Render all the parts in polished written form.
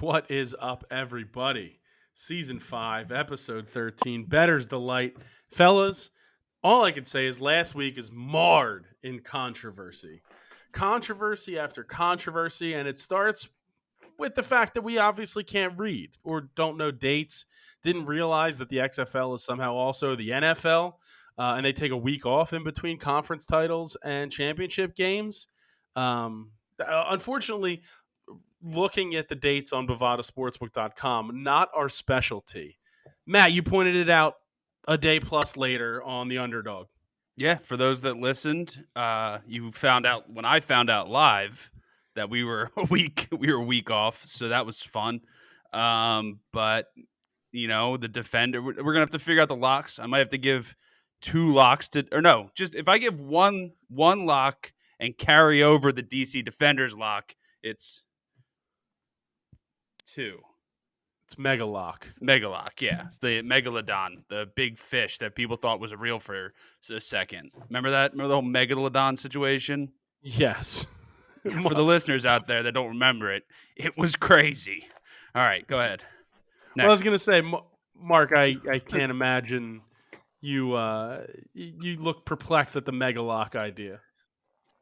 What is up, everybody? Season 5, episode 13, Bettors Delight. Fellas, all I can say is last week is marred in controversy. Controversy after controversy, and it starts with the fact that we obviously can't read or don't know dates, didn't realize that the XFL is somehow also the NFL, and they take a week off in between conference titles and championship games. Unfortunately, looking at the dates on bovadasportsbook.com, not our specialty. Matt, you pointed it out a day plus later on the Underdog. Yeah, for those that listened, you found out when I found out live that we were a week off, so that was fun. But you know, the defender, we're gonna have to figure out the locks. I might have to give 2 locks just if I give one lock and carry over the DC Defenders lock, it's 2. It's Megalock. Megalock, yeah. It's the megalodon, the big fish that people thought was real for a second. Remember that? Remember the whole megalodon situation? Yes. For the listeners out there that don't remember it, it was crazy. All right, go ahead. Well, I was going to say, Mark, I can't imagine you look perplexed at the Megalock idea.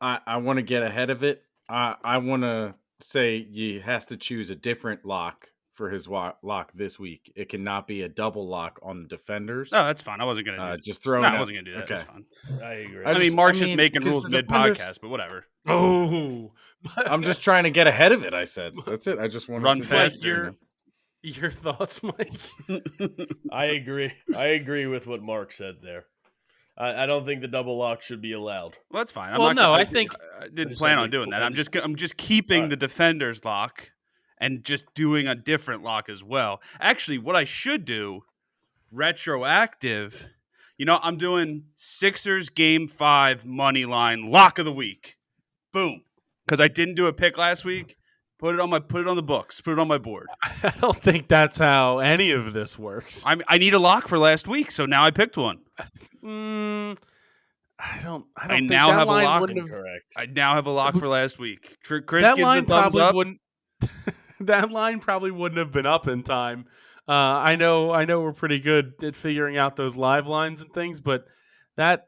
I want to get ahead of it. I want to say he has to choose a different lock for his lock this week. It cannot be a double lock on the Defenders. No, that's fine. I wasn't going to do that. Just throwing. No, I wasn't going to do that. Okay. That's fine. I agree. I mean, Mark's just making rules mid-podcast, but whatever. Oh. I'm just trying to get ahead of it, I said. That's it. I just want to run faster. Your thoughts, Mike? I agree with what Mark said there. I don't think the double lock should be allowed. Well, that's fine. I think I didn't plan on doing that. I'm just keeping the Defenders lock and just doing a different lock as well. Actually, what I should do, retroactive, I'm doing Sixers Game 5 money line lock of the week. Boom. Because I didn't do a pick last week. Put it on the books. Put it on my board. I don't think that's how any of this works. I need a lock for last week, so now I picked one. I don't. I now have a lock. Correct. I now have a lock for last week. Chris that gives line the thumbs probably up. wouldn't. That line probably wouldn't have been up in time. I know we're pretty good at figuring out those live lines and things, but that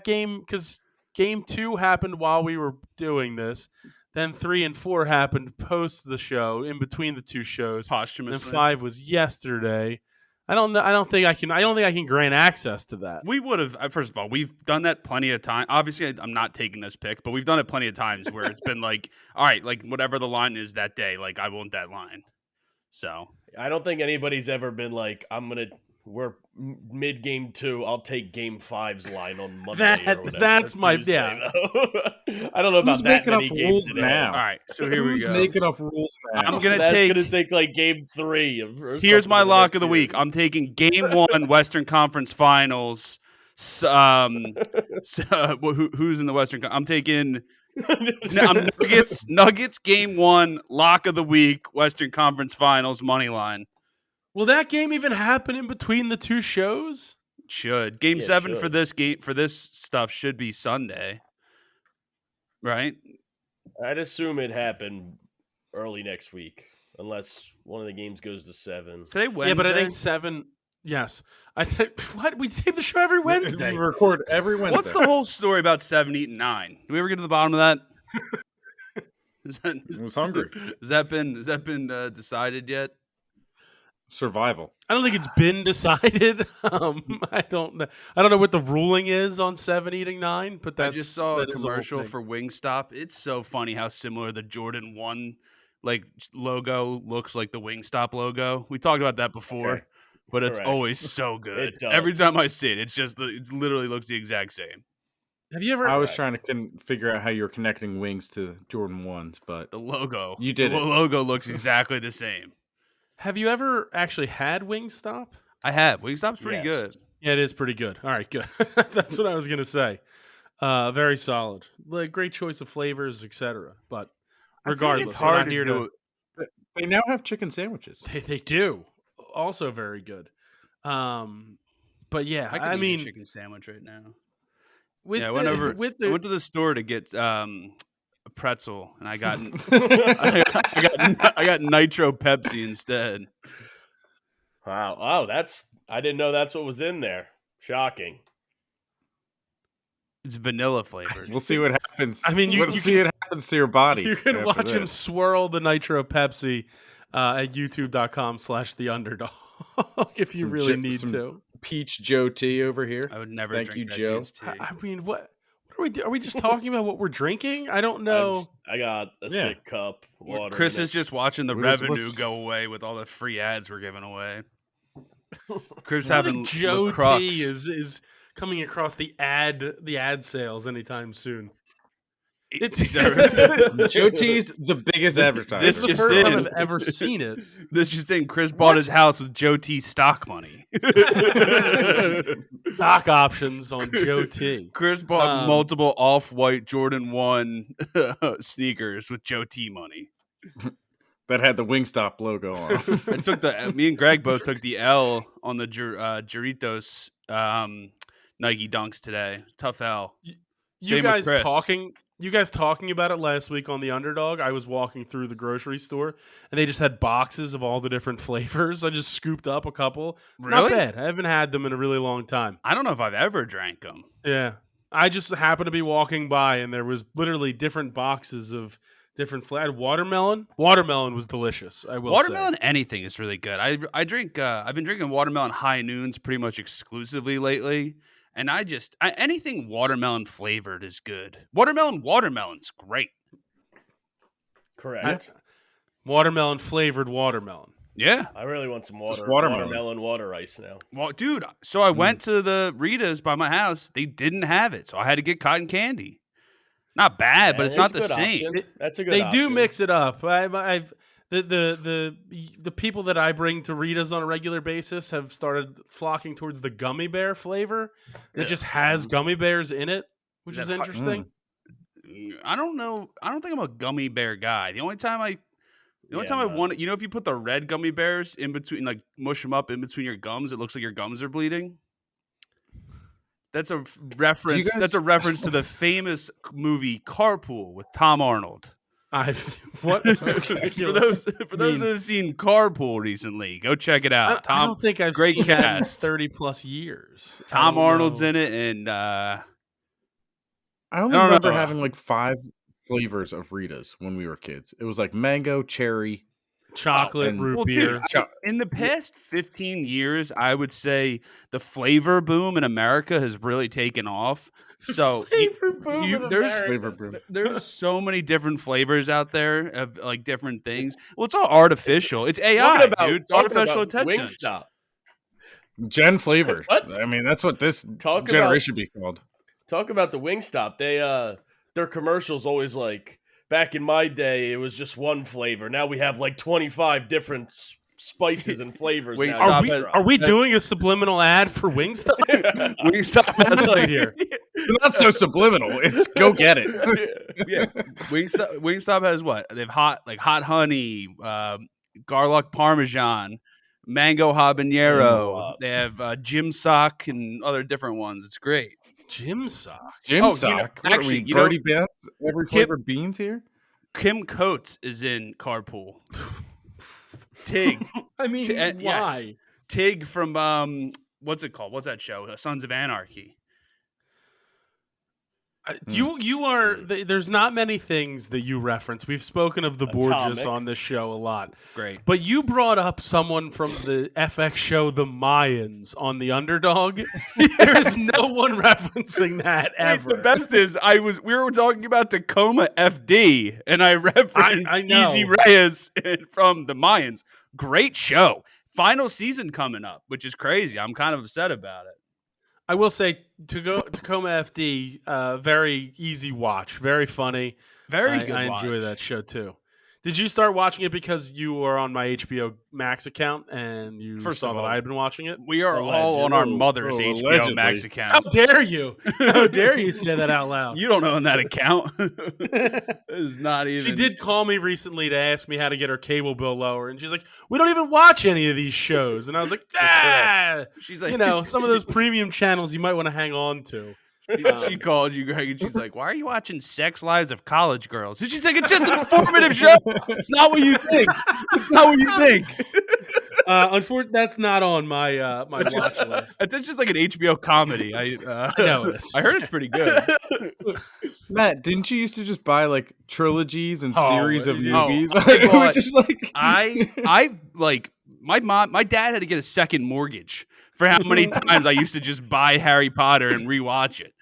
game, because game 2 happened while we were doing this. Then 3 and 4 happened post the show, in between the two shows. Posthumously. And 5 was yesterday. I don't think I can grant access to that. We would have. First of all, we've done that plenty of time. Obviously, I'm not taking this pick, but we've done it plenty of times where it's been like, all right, like whatever the line is that day, like I want that line. So I don't think anybody's ever been like, we're mid game 2. I'll take game 5's line on Monday. or whatever. That's my Tuesday, yeah. I don't know about Who's that making many up games rules today. now? all right, so here we Who's go. making up rules now? I'm gonna That's take. gonna take like game 3. Here's my lock of the week. I'm taking game 1 Western Conference Finals. Who's in the Western? I'm taking Nuggets game 1 lock of the week Western Conference Finals money line. Will that game even happen in between the two shows? Should game 7 for this stuff should be Sunday, right? I'd assume it happened early next week, unless one of the games goes to 7. Today Wednesday. Yeah, but I think 7. Yes, I think. What, we tape the show every Wednesday. We record every Wednesday. What's the whole story about 7, 8, and 9? Do we ever get to the bottom of that? I was hungry. Has that been decided yet? Survival. I don't think it's been decided. I don't know what the ruling is on 7 eating 9, but I just saw a that is commercial whole thing. for Wingstop. It's so funny how similar the Jordan 1 logo looks like the Wingstop logo. We talked about that before, Okay. but it's Correct. always so good. It does. Every time I see it, it literally looks the exact same. Have you ever? I was trying to figure out how you were connecting wings to Jordan 1s, but The logo. You did the it. logo looks exactly the same. Have you ever actually had Wingstop? I have. Wingstop's pretty Yes. good. Yeah, it is pretty good. All right, good. That's what I was gonna say. Very solid. Like, great choice of flavors, etc. But regardless, it's we're hard not to here do to. they now have chicken sandwiches. They do. Also very good. But yeah, I I could eat mean, a chicken sandwich right now. with I the, went over. with I the went to the store to get a pretzel, and I got I got nitro Pepsi instead. Wow. Oh, I didn't know that's what was in there. Shocking. It's vanilla flavored. We'll see what happens. I mean, we'll see what happens to your body. You can after watch him this. swirl the nitro Pepsi at youtube.com/theunderdog if you Some really Jo- need some- to. Peach Joe tea over here. I would never Thank drink you, that Joe. dude's tea. I mean, what are we doing? Are we just talking about what we're drinking? I don't know. I got a Yeah. sick cup. Water. Chris in is it. just watching the What's- revenue what's- go away with all the free ads we're giving away. Chris I don't having think Joe LaCroix. T is coming across the ad sales anytime soon. Joe T's the biggest advertiser. This is the just first time in. I've ever seen it. This just in, Chris bought his house with Joe T stock money. Stock options on Joe T. Chris bought multiple off-white Jordan 1 sneakers with Joe T money. that had the Wingstop logo on. I took me and Greg both took the L on the Doritos Nike Dunks today. Tough L. You Same with guys Chris. talking about it last week on the Underdog. I was walking through the grocery store and they just had boxes of all the different flavors. I just scooped up a couple. Not Really? bad. I haven't had them in a really long time. I don't know if I've ever drank them. Yeah. I just happened to be walking by and there was literally different boxes of different flavors. Watermelon. Watermelon was delicious. I will Watermelon say. anything is really good. I drink. I've been drinking watermelon high noons pretty much exclusively lately, and anything watermelon flavored is good. Watermelon's great. Correct. Watermelon flavored watermelon. Yeah. I really want some water. watermelon. Watermelon water ice now. Well, dude. So I went to the Rita's by my house. They didn't have it, so I had to get cotton candy. Not bad, but it's not the same. That's a good. They do option. mix it up. I've the people that I bring to Rita's on a regular basis have started flocking towards the gummy bear flavor. It just has gummy bears in it, which is interesting. I don't know. I don't think I'm a gummy bear guy. The only time I want it, if you put the red gummy bears in between, like mush them up in between your gums, it looks like your gums are bleeding. That's a reference. That's a reference to the famous movie Carpool with Tom Arnold. What? For those who have seen Carpool recently, go check it out. I don't think I've great seen that in cast. 30+ years. Tom Arnold's in it, and I only don't remember know. having like 5 flavors of Rita's when we were kids. It was like mango, cherry. chocolate, and- root well, beer. dude, in the past 15 years, I would say the flavor boom in America has really taken off. So there's so many different flavors out there of like different things. Well, it's all artificial. It's AI, dude. It's artificial intelligence. Wingstop. Gen flavor. What? I mean, that's what this Talk generation be called. Talk about the Wingstop. They their commercials always like back in my day it was just one flavor. Now we have like 25 different spices and flavors. Wingstop now. has- Are we doing a subliminal ad for Wingstop? Wingstop has like here. It's not so subliminal. It's go get it. yeah. Wingstop has what? They have hot honey, garlic parmesan, mango habanero. They have gym sock and other different ones. It's great. Gym sock. Jim Oh, sock. actually, Birdie Bets, every Kim- flavored beans here. Kim Coates is in Carpool. Tig. I mean, Yes. why? Tig from what's it called? What's that show? Sons of Anarchy. You are. There's not many things that you reference. We've spoken of the Borgias Atomic. on this show a lot. Great. But you brought up someone from the FX show The Mayans on the Underdog. There's no one referencing that ever. The best is we were talking about Tacoma FD and I referenced I know. Easy Reyes from the Mayans. Great show. Final season coming up, which is crazy. I'm kind of upset about it. I will say Tacoma FD, very easy watch, very funny. Very good. I enjoy that show too. Did you start watching it because you were on my HBO Max account and you First saw of that all, I had been watching it? We are all on our mother's HBO allegedly. Max How account. dare you? How dare you say that out loud? You don't own that account. This is not even. She did call me recently to ask me how to get her cable bill lower, and she's like, "We don't even watch any of these shows." And I was like, "Ah, She's like, some of those premium channels you might want to hang on to." She called you, Greg, and she's like, "Why are you watching Sex Lives of College Girls?" And she's like, "It's just an informative show. It's not what you think. It's not what you think." Unfortunately, that's not on my my watch list. It's just like an HBO comedy. I know it is. I heard it's pretty good. Matt, didn't you used to just buy like trilogies and Oh, series of yeah. movies? Oh, Like, we were well, just like I like my dad had to get a second mortgage for how many times I used to just buy Harry Potter and rewatch it.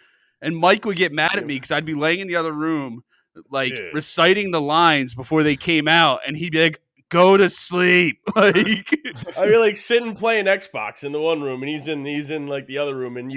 And Mike would get mad at me because I'd be laying in the other room, like Dude. reciting the lines before they came out, and he'd be like, "Go to sleep." Like, I mean, like sitting playing Xbox in the one room, and he's in like the other room, and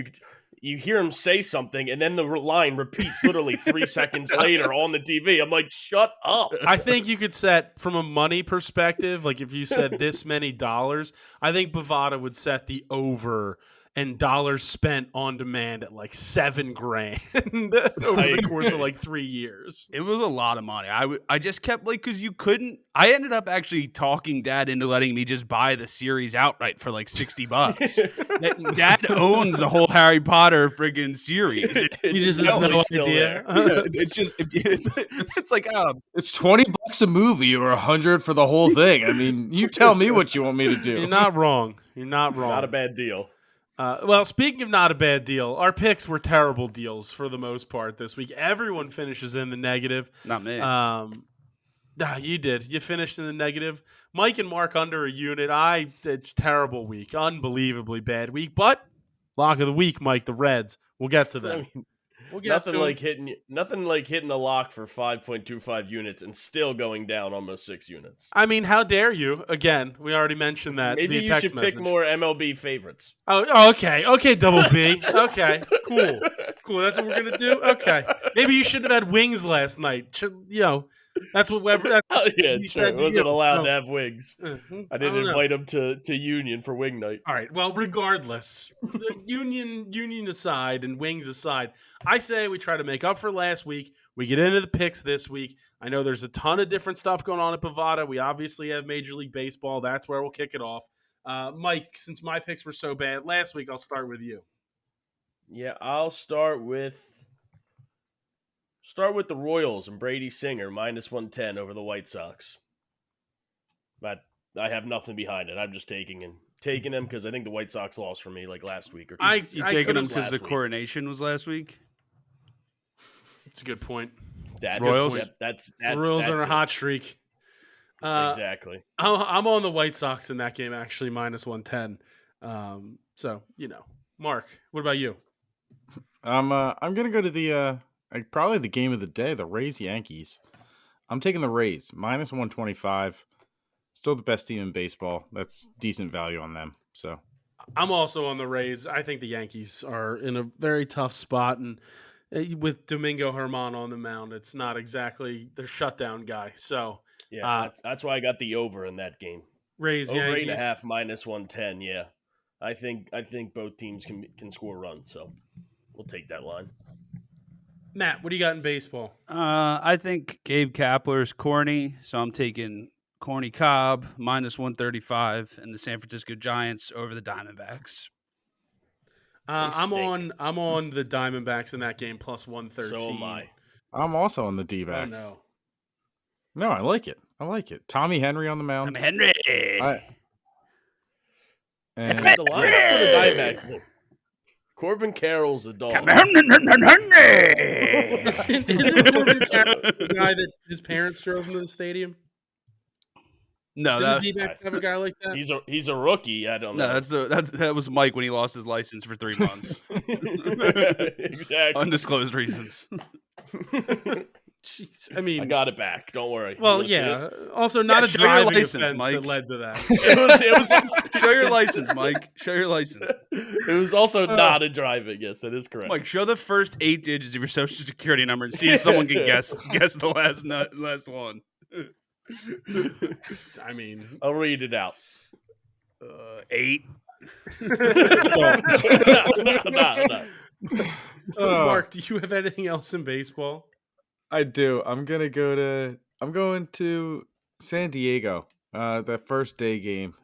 you hear him say something, and then the line repeats literally 3 seconds later on the TV. I'm like, shut up. I think you could set from a money perspective, like if you said this many dollars, I think Bovada would set the over and dollars spent on demand at like $7,000 over the course of like 3 years. it was a lot of money. I just kept like, because you couldn't. I ended up actually talking Dad into letting me just buy the series outright for like $60. Dad owns the whole Harry Potter friggin' series. He just has definitely no still idea. It's just it's like it's $20 a movie or $100 for the whole thing. I mean, you tell me what you want me to do. You're not wrong. You're not wrong. Not a bad deal. Well, speaking of not a bad deal, our picks were terrible deals for the most part this week. Everyone finishes in the negative. not me. You did. You finished in the negative. Mike and Mark under a unit. It's terrible week. Unbelievably bad week. But lock of the week, Mike, the Reds. We'll get to I them. mean, We'll get nothing to like hitting a lock for 5.25 units and still going down almost 6 units. I mean, how dare you? Again, we already mentioned that. Maybe via you text should message. pick more MLB favorites. Oh, okay. Okay, Double B. Okay, cool. That's what we're going to do? Okay. Maybe you shouldn't have had wings last night. That's what Weber... Oh, yeah, he sure. said It to wasn't you, allowed so- to have wigs. I didn't don't know. invite him to Union for wing night. All right. Well, regardless, union aside and wings aside, I say we try to make up for last week. We get into the picks this week. I know there's a ton of different stuff going on at Bovada. We obviously have Major League Baseball. That's where we'll kick it off. Mike, since my picks were so bad last week, I'll start with you. Yeah, I'll start with the Royals and Brady Singer -110 over the White Sox. But I have nothing behind it. I'm just taking them because I think the White Sox lost for me like last week or two. You taking them could've- because the last week. coronation was last week? That's a good point. That's Royals? Yep, that's The Royals are on a it. hot streak. Exactly. I'm on the White Sox in that game, actually, -110. So, Mark, what about you? I'm gonna go to the probably the game of the day, the Rays Yankees. I'm taking the Rays -125. Still the best team in baseball. That's decent value on them. So I'm also on the Rays. I think the Yankees are in a very tough spot, and with Domingo Germán on the mound, it's not exactly the shutdown guy. So Yeah, that's why I got the over in that game. Rays, Over Yankees. 8.5 -110. Yeah, I think both teams can score runs, so we'll take that line. Matt, what do you got in baseball? I think Gabe Kapler's corny, so I'm taking Corny Cobb -135 and the San Francisco Giants over the Diamondbacks. I'm stink. on the Diamondbacks in that game +113. So am I. I'm also on the Oh D-backs. no. No, I like it. Tommy Henry on the mound. Tommy Henry. And The line for the Diamondbacks. Corbin Carroll's a dog. Henry. Isn't Corbin Carroll the guy that his parents drove him to the stadium? No, Didn't that, the D-backs have a guy like that? He's a rookie. I don't know. no, that was Mike when he lost his license for 3 months. Exactly. Undisclosed reasons. Jeez. I mean, I got it back. Don't worry. well, You'll see yeah. it. Also, not a show your driving license, offense Mike. that led to that. It was Show your license, Mike. Show your license. it was also not a driving. Yes, that is correct. Mike, show the first 8 digits of your social security number and see if someone can guess the last one. I mean, I'll read it out. 8. No. Mark, do you have anything else in baseball? I do. I'm going to San Diego. The first day game.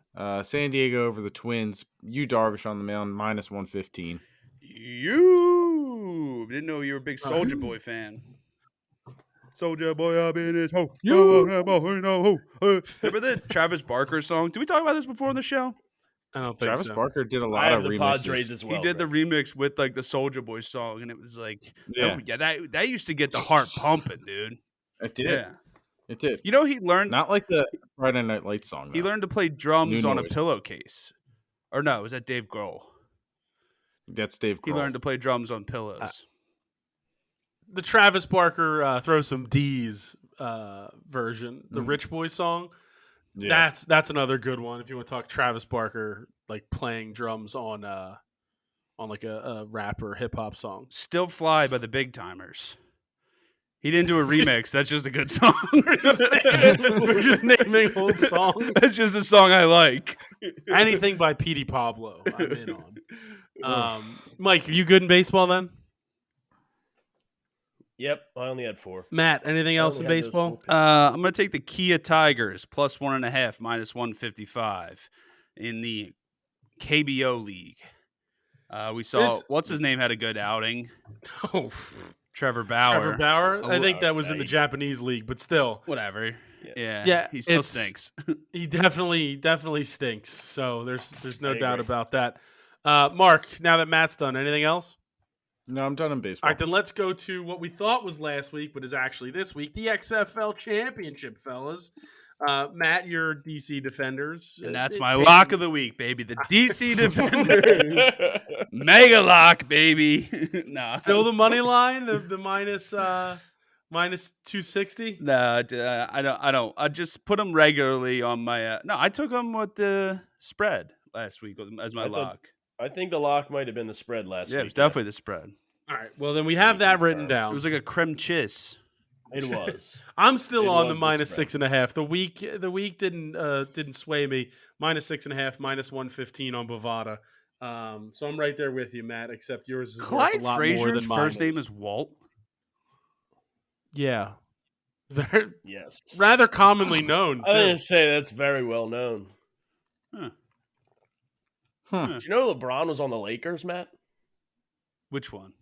San Diego over the Twins. Yu Darvish on the mound -115. You We didn't know you were a big Soldier Boy fan. Soldier Boy, I've been his ho. Remember the Travis Barker song? Did we talk about this before on the show? I don't think Travis so. Barker did a I lot have of the remixes. Padres as well. He did the Greg. remix with like the Soldier Boy song, and it was like, Yeah. that used to get the heart pumping, dude. It did. Yeah. It did. You know, he learned Not like the Friday Night Lights song. he though. learned to play drums New on a noise. pillowcase. Or no, was that Dave Grohl? That's Dave Grohl. He learned to play drums on pillows. The Travis Barker Throw Some D's version, the Rich Boy song. Yeah. That's another good one if you want to talk Travis Barker like playing drums on like a rap or hip hop song. Still Fly by the Big Timers. He didn't do a remix. That's just a good song. We're just naming old songs. That's just a song I like. Anything by Petey Pablo, I'm in on. Mike, are you good in baseball then? Yep, I only had 4. Matt, anything else in only had those baseball? 4 picks. I'm going to take the Kia Tigers plus 1.5 minus 155 in the KBO League. We saw what's his name had a good outing. Oh, Trevor Bauer. Trevor Bauer. I think that was in okay. the Japanese league, but still, Whatever. Yeah. Yeah. He still it's- stinks. he definitely stinks. So there's no I doubt agree. about that. Mark, now that Matt's done, anything else? No, I'm done in baseball. All right, then let's go to what we thought was last week, but is actually this week, the XFL Championship, fellas. Matt, your DC Defenders. And that's my lock of the week, baby. The DC Defenders. Mega lock, baby. Nah. Still the money line, the minus 260. No, I don't. I just put them regularly on my. No, I took them with the spread last week as my I thought- lock. I think the lock might have been the spread last week. Yeah, it was definitely the spread. All right, well then we have that written It down. was like a creme cheese. It was. I'm still It on the was the minus spread. 6.5. The week didn't sway me. Minus 6.5, minus 115 on Bovada. So I'm right there with you, Matt. Except yours is worth Clyde a lot more Frazier's than mine first name is Walt. yeah, very Yes. rather commonly known. I was Too. going to say that's very well known. Huh. Do you know LeBron was on the Lakers, Matt? Which one?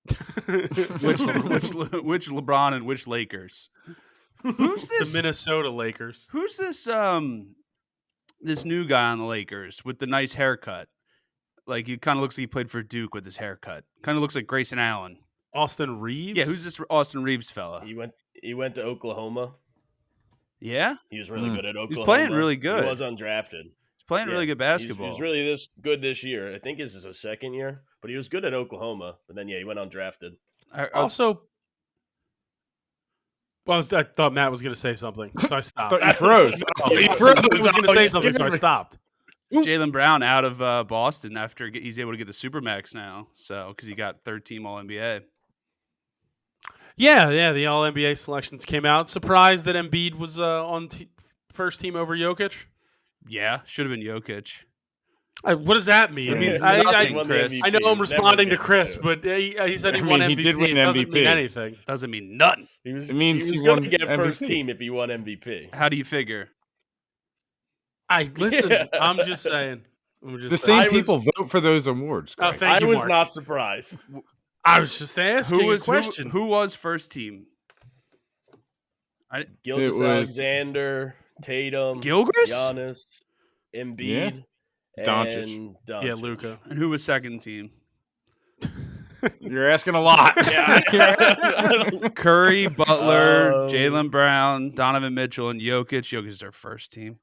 Which LeBron and which Lakers? Who's the this? Minnesota Lakers. Who's this? This new guy on the Lakers with the nice haircut. Like he kind of looks like he played for Duke with his haircut. Kind of looks like Grayson Allen. Austin Reeves. Yeah, who's this Austin Reeves fella? He went to Oklahoma. Yeah, He was really good at Oklahoma. playing really good. He was undrafted. he's playing really good basketball. He was really good this year. I think this is his second year, but he was good at Oklahoma. But then, he went undrafted. Also. Well, I thought Matt was going to say something, so I stopped. thought you froze. He froze. I was going to say something, so I stopped. Jaylen Brown out of Boston after he's able to get the Supermax now, so because he got third team All NBA. Yeah, the All NBA selections came out. Surprised that Embiid was on first team over Jokic. Yeah, should have been Jokic. What does that mean? It means I nothing, won the Chris. MVP. I know He I'm was responding never to Chris, good. but he said he I won mean, he MVP. did win It doesn't mean MVP. anything. Doesn't mean nothing. It means he was he going won to get first MVP. team if he won MVP. How do you figure? Listen. Yeah. I'm just saying. The same I was- people vote for those awards. Oh, Greg. thank I you, was Mark. not surprised. I was just asking a question. Who was first team? Gilgeous was- Alexander, Tatum, Gilgeous? Giannis, Embiid, Doncic. and Yeah, Doncic. Luca. And who was second team? You're asking a lot. Yeah. Curry, Butler, Oh. Jaylen Brown, Donovan Mitchell, and Jokic. Jokic is their first team.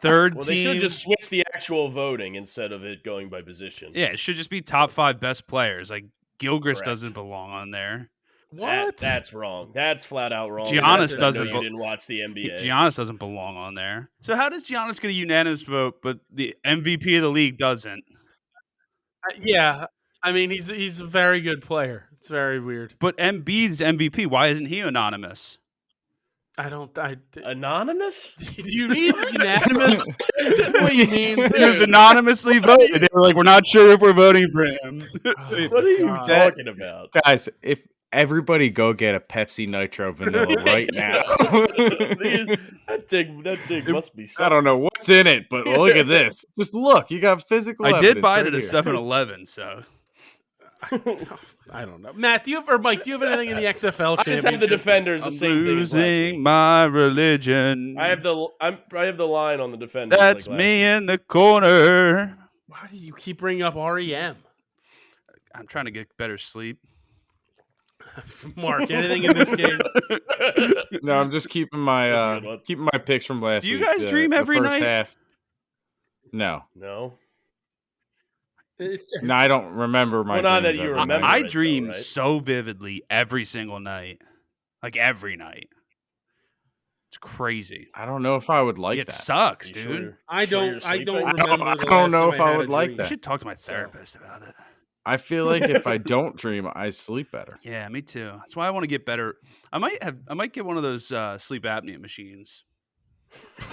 Third Well, team. they should just switch the actual voting instead of it going by position. Yeah, it should just be top 5 best players. Like Gilchrist Correct. doesn't belong on there. What? That's wrong. That's flat out wrong. Giannis That's it. I know doesn't You bo- didn't watch the NBA. Giannis doesn't belong on there. So how does Giannis get a unanimous vote, but the MVP of the league doesn't? Yeah. I mean, he's a very good player. It's very weird. But Embiid's MVP. Why isn't he anonymous? Anonymous? Do you need unanimous? Is that what you mean? He was anonymously voted. They were like, we're not sure if we're voting for him. What are you God. talking about? Guys, if everybody go get a Pepsi Nitro Vanilla right now. that thing must be I something. don't know what's in it, but look at this. Just look. You got physical I did evidence buy it right at a here. 7-Eleven, so I don't know. Matt, Mike, do you have anything in the XFL I championship? just have the Defenders the I'm same thing as last losing week. my religion. I have the line on the Defenders. That's like last me week. in the corner. Why do you keep bringing up REM? I'm trying to get better sleep. Mark, anything in this game? No, I'm just keeping That's a good one. my picks from last Do you week. guys dream every the first night? half. No. No. No, I don't remember my Well, not that dreams you every remember night. I it, though, dream right? so vividly every single night. Like every night. It's crazy. I don't know if I would like It that. sucks, You dude. sure I you're don't sleeping? remember. I the don't last know time if I had would a like dream. I that. should talk to my therapist about it. I feel like if I don't dream, I sleep better. Yeah, me too. That's why I want to get better. I might get one of those sleep apnea machines.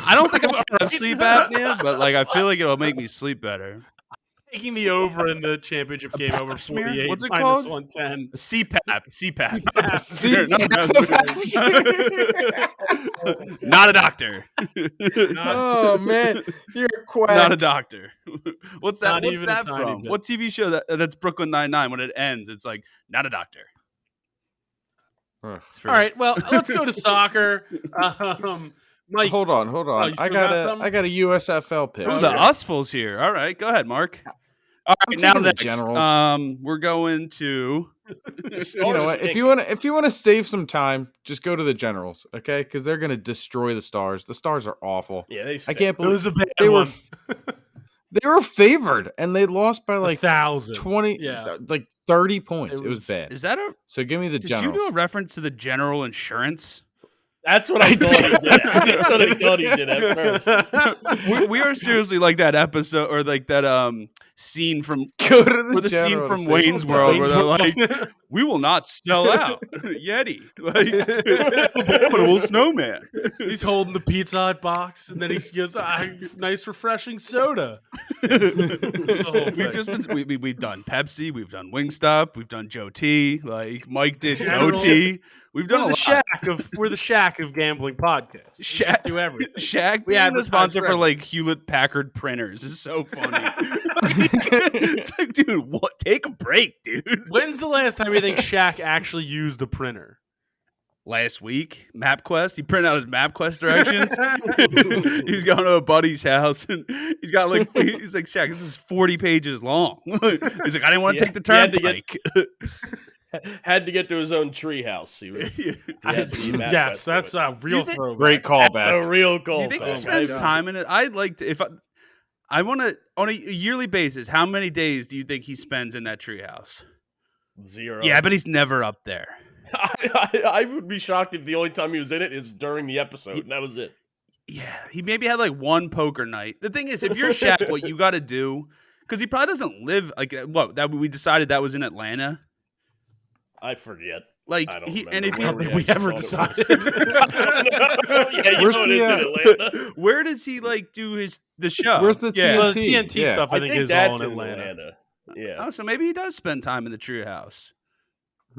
I don't think I'm gonna have sleep apnea, but like I feel like it'll make me sleep better. Taking the over in the championship game pap over smear? 48. What's it minus called? 110. A CPAP. Not a doctor. Oh man, you're a quack. Not a doctor. What's that? Not What's even a that tiny from? bit. What TV show that's Brooklyn Nine-Nine? When it ends, it's like not a doctor. Ugh. It's for- All right, well, let's go to soccer. Mike, Hold on. Oh, you I still got got a some? I got a USFL pick. Ooh, Okay. the Usfuls here. All right, go ahead, Mark. All I'm right, now taking the next, Generals. we're going to. You know what? If you want to save some time, just go to the Generals, okay? Because they're gonna destroy the Stars. The Stars are awful. Yeah, they I stink. can't it was believe a bad they one. they were favored and they lost by like 1,000. 20, Yeah. like 30 points. It was was- bad. Is that a? So give me the Did Generals. you do a reference to the General Insurance? That's what I thought he did. That's what I thought he did at first. we are seriously like that episode or like that scene from Go to the or the scene Generals. from Save Wayne's some World time. where they're like, we will not sell out Yeti, like abominable snowman. He's holding the Pizza Hut box, and then he goes, nice, refreshing soda. The whole We've thing. just been we've done Pepsi, we've done Wingstop, we've done Joe T, like Mike did no General. T. We've done We're the shack of gambling podcasts. We Shaq- just do everything. Shaq We being the advertise sponsor for for like Hewlett Packard printers is so funny. It's like, dude, what? Take a break, dude. When's the last time you think Shaq actually used a printer? Last week, MapQuest. He printed out his MapQuest directions. He's going to a buddy's house and he's got like he's like, Shaq, this is 40 pages long. He's like, I didn't want to Yeah, take the he had to turnpike. Had to get to his own treehouse. He was. He had to be Yes, that's a real think- throwback. Great That's a callback. real goal. Do you think he my spends God. time in it? I'd like to, if I want to, on a yearly basis, how many days do you think he spends in that treehouse? 0? Yeah, but he's never up there. I would be shocked if the only time he was in it is during the episode, and that was it. Yeah, he maybe had like one poker night. The thing is, if you're Shaq, what you got to do, because he probably doesn't live like what that we decided that was in Atlanta. I forget. Like I don't he, remember and if I he, don't think we actually ever thought it decided. yeah, you Where's know it the, is in Atlanta. where does he like do the show? Where's the yeah. Well, the TNT? TNT Yeah. stuff, I I think, think is that's all in in Atlanta. Yeah. Oh, so maybe he does spend time in the treehouse.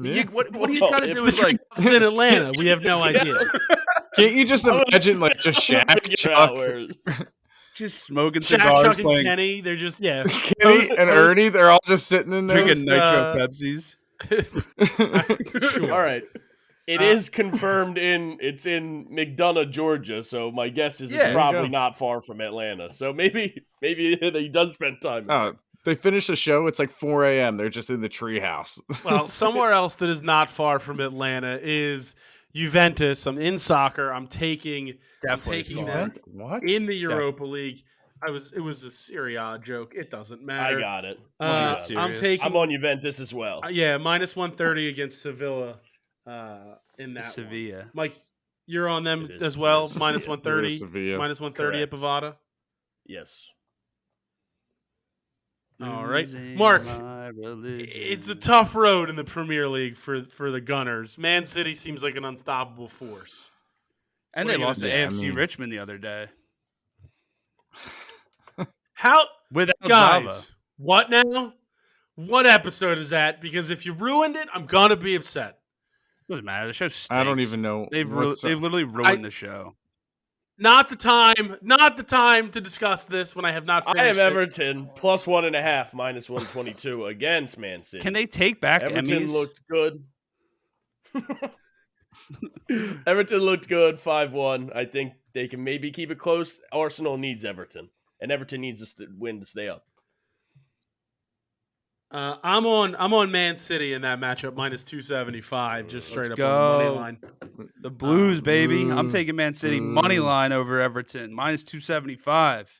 Yeah. What he's Well, got to if do the is like It's in Atlanta. We have no idea. Can't you just imagine like just Shaq, Figure out Chuck, where. just smoking Shaq, cigars, Chuck, and playing, Kenny, they're just, Kenny Post- and Ernie? They're all just sitting in there. drinking Post, nitro Pepsis. Sure. All right. It is confirmed it's in McDonough, Georgia, so my guess is Yeah, there it's you probably go. not far from Atlanta. So maybe he does spend time. Oh, they finish the show. It's like 4 a.m. They're just in the treehouse. Well, somewhere else that is not far from Atlanta is Juventus. I'm in soccer. I'm taking Definitely them What? in the Europa League. It was a Serie A joke. It doesn't matter. I got it. I'm serious. taking I'm on Juventus as well. yeah, minus 130 against Sevilla in that one. Sevilla. Mike, you're on them It is as well. Sevilla. Minus It is 130. Sevilla. Minus 130 at Correct. Bovada. Yes. All right. Losing Mark, my religion. it's a tough road in the Premier League for the Gunners. Man City seems like an unstoppable force. And What they are you lost to gonna do? AFC I mean- Richmond the other day. How Without guys? Zava. What now? What episode is that? Because if you ruined it, I'm gonna be upset. Doesn't matter. The show stinks. I don't even know. They've what's they've literally ruined the show. Not the time. Not the time to discuss this when I have not finished. I have it. Everton plus 1.5 minus 122 against Man City. Can they take back Everton Emmys? looked good. Everton looked good, 5-1. I think they can maybe keep it close. Arsenal needs Everton, and Everton needs to win to stay up. I'm on Man City in that matchup minus 275, just straight Let's up on the money go. line. The Blues, baby. I'm Boo. taking Man City money line over Everton, minus 275.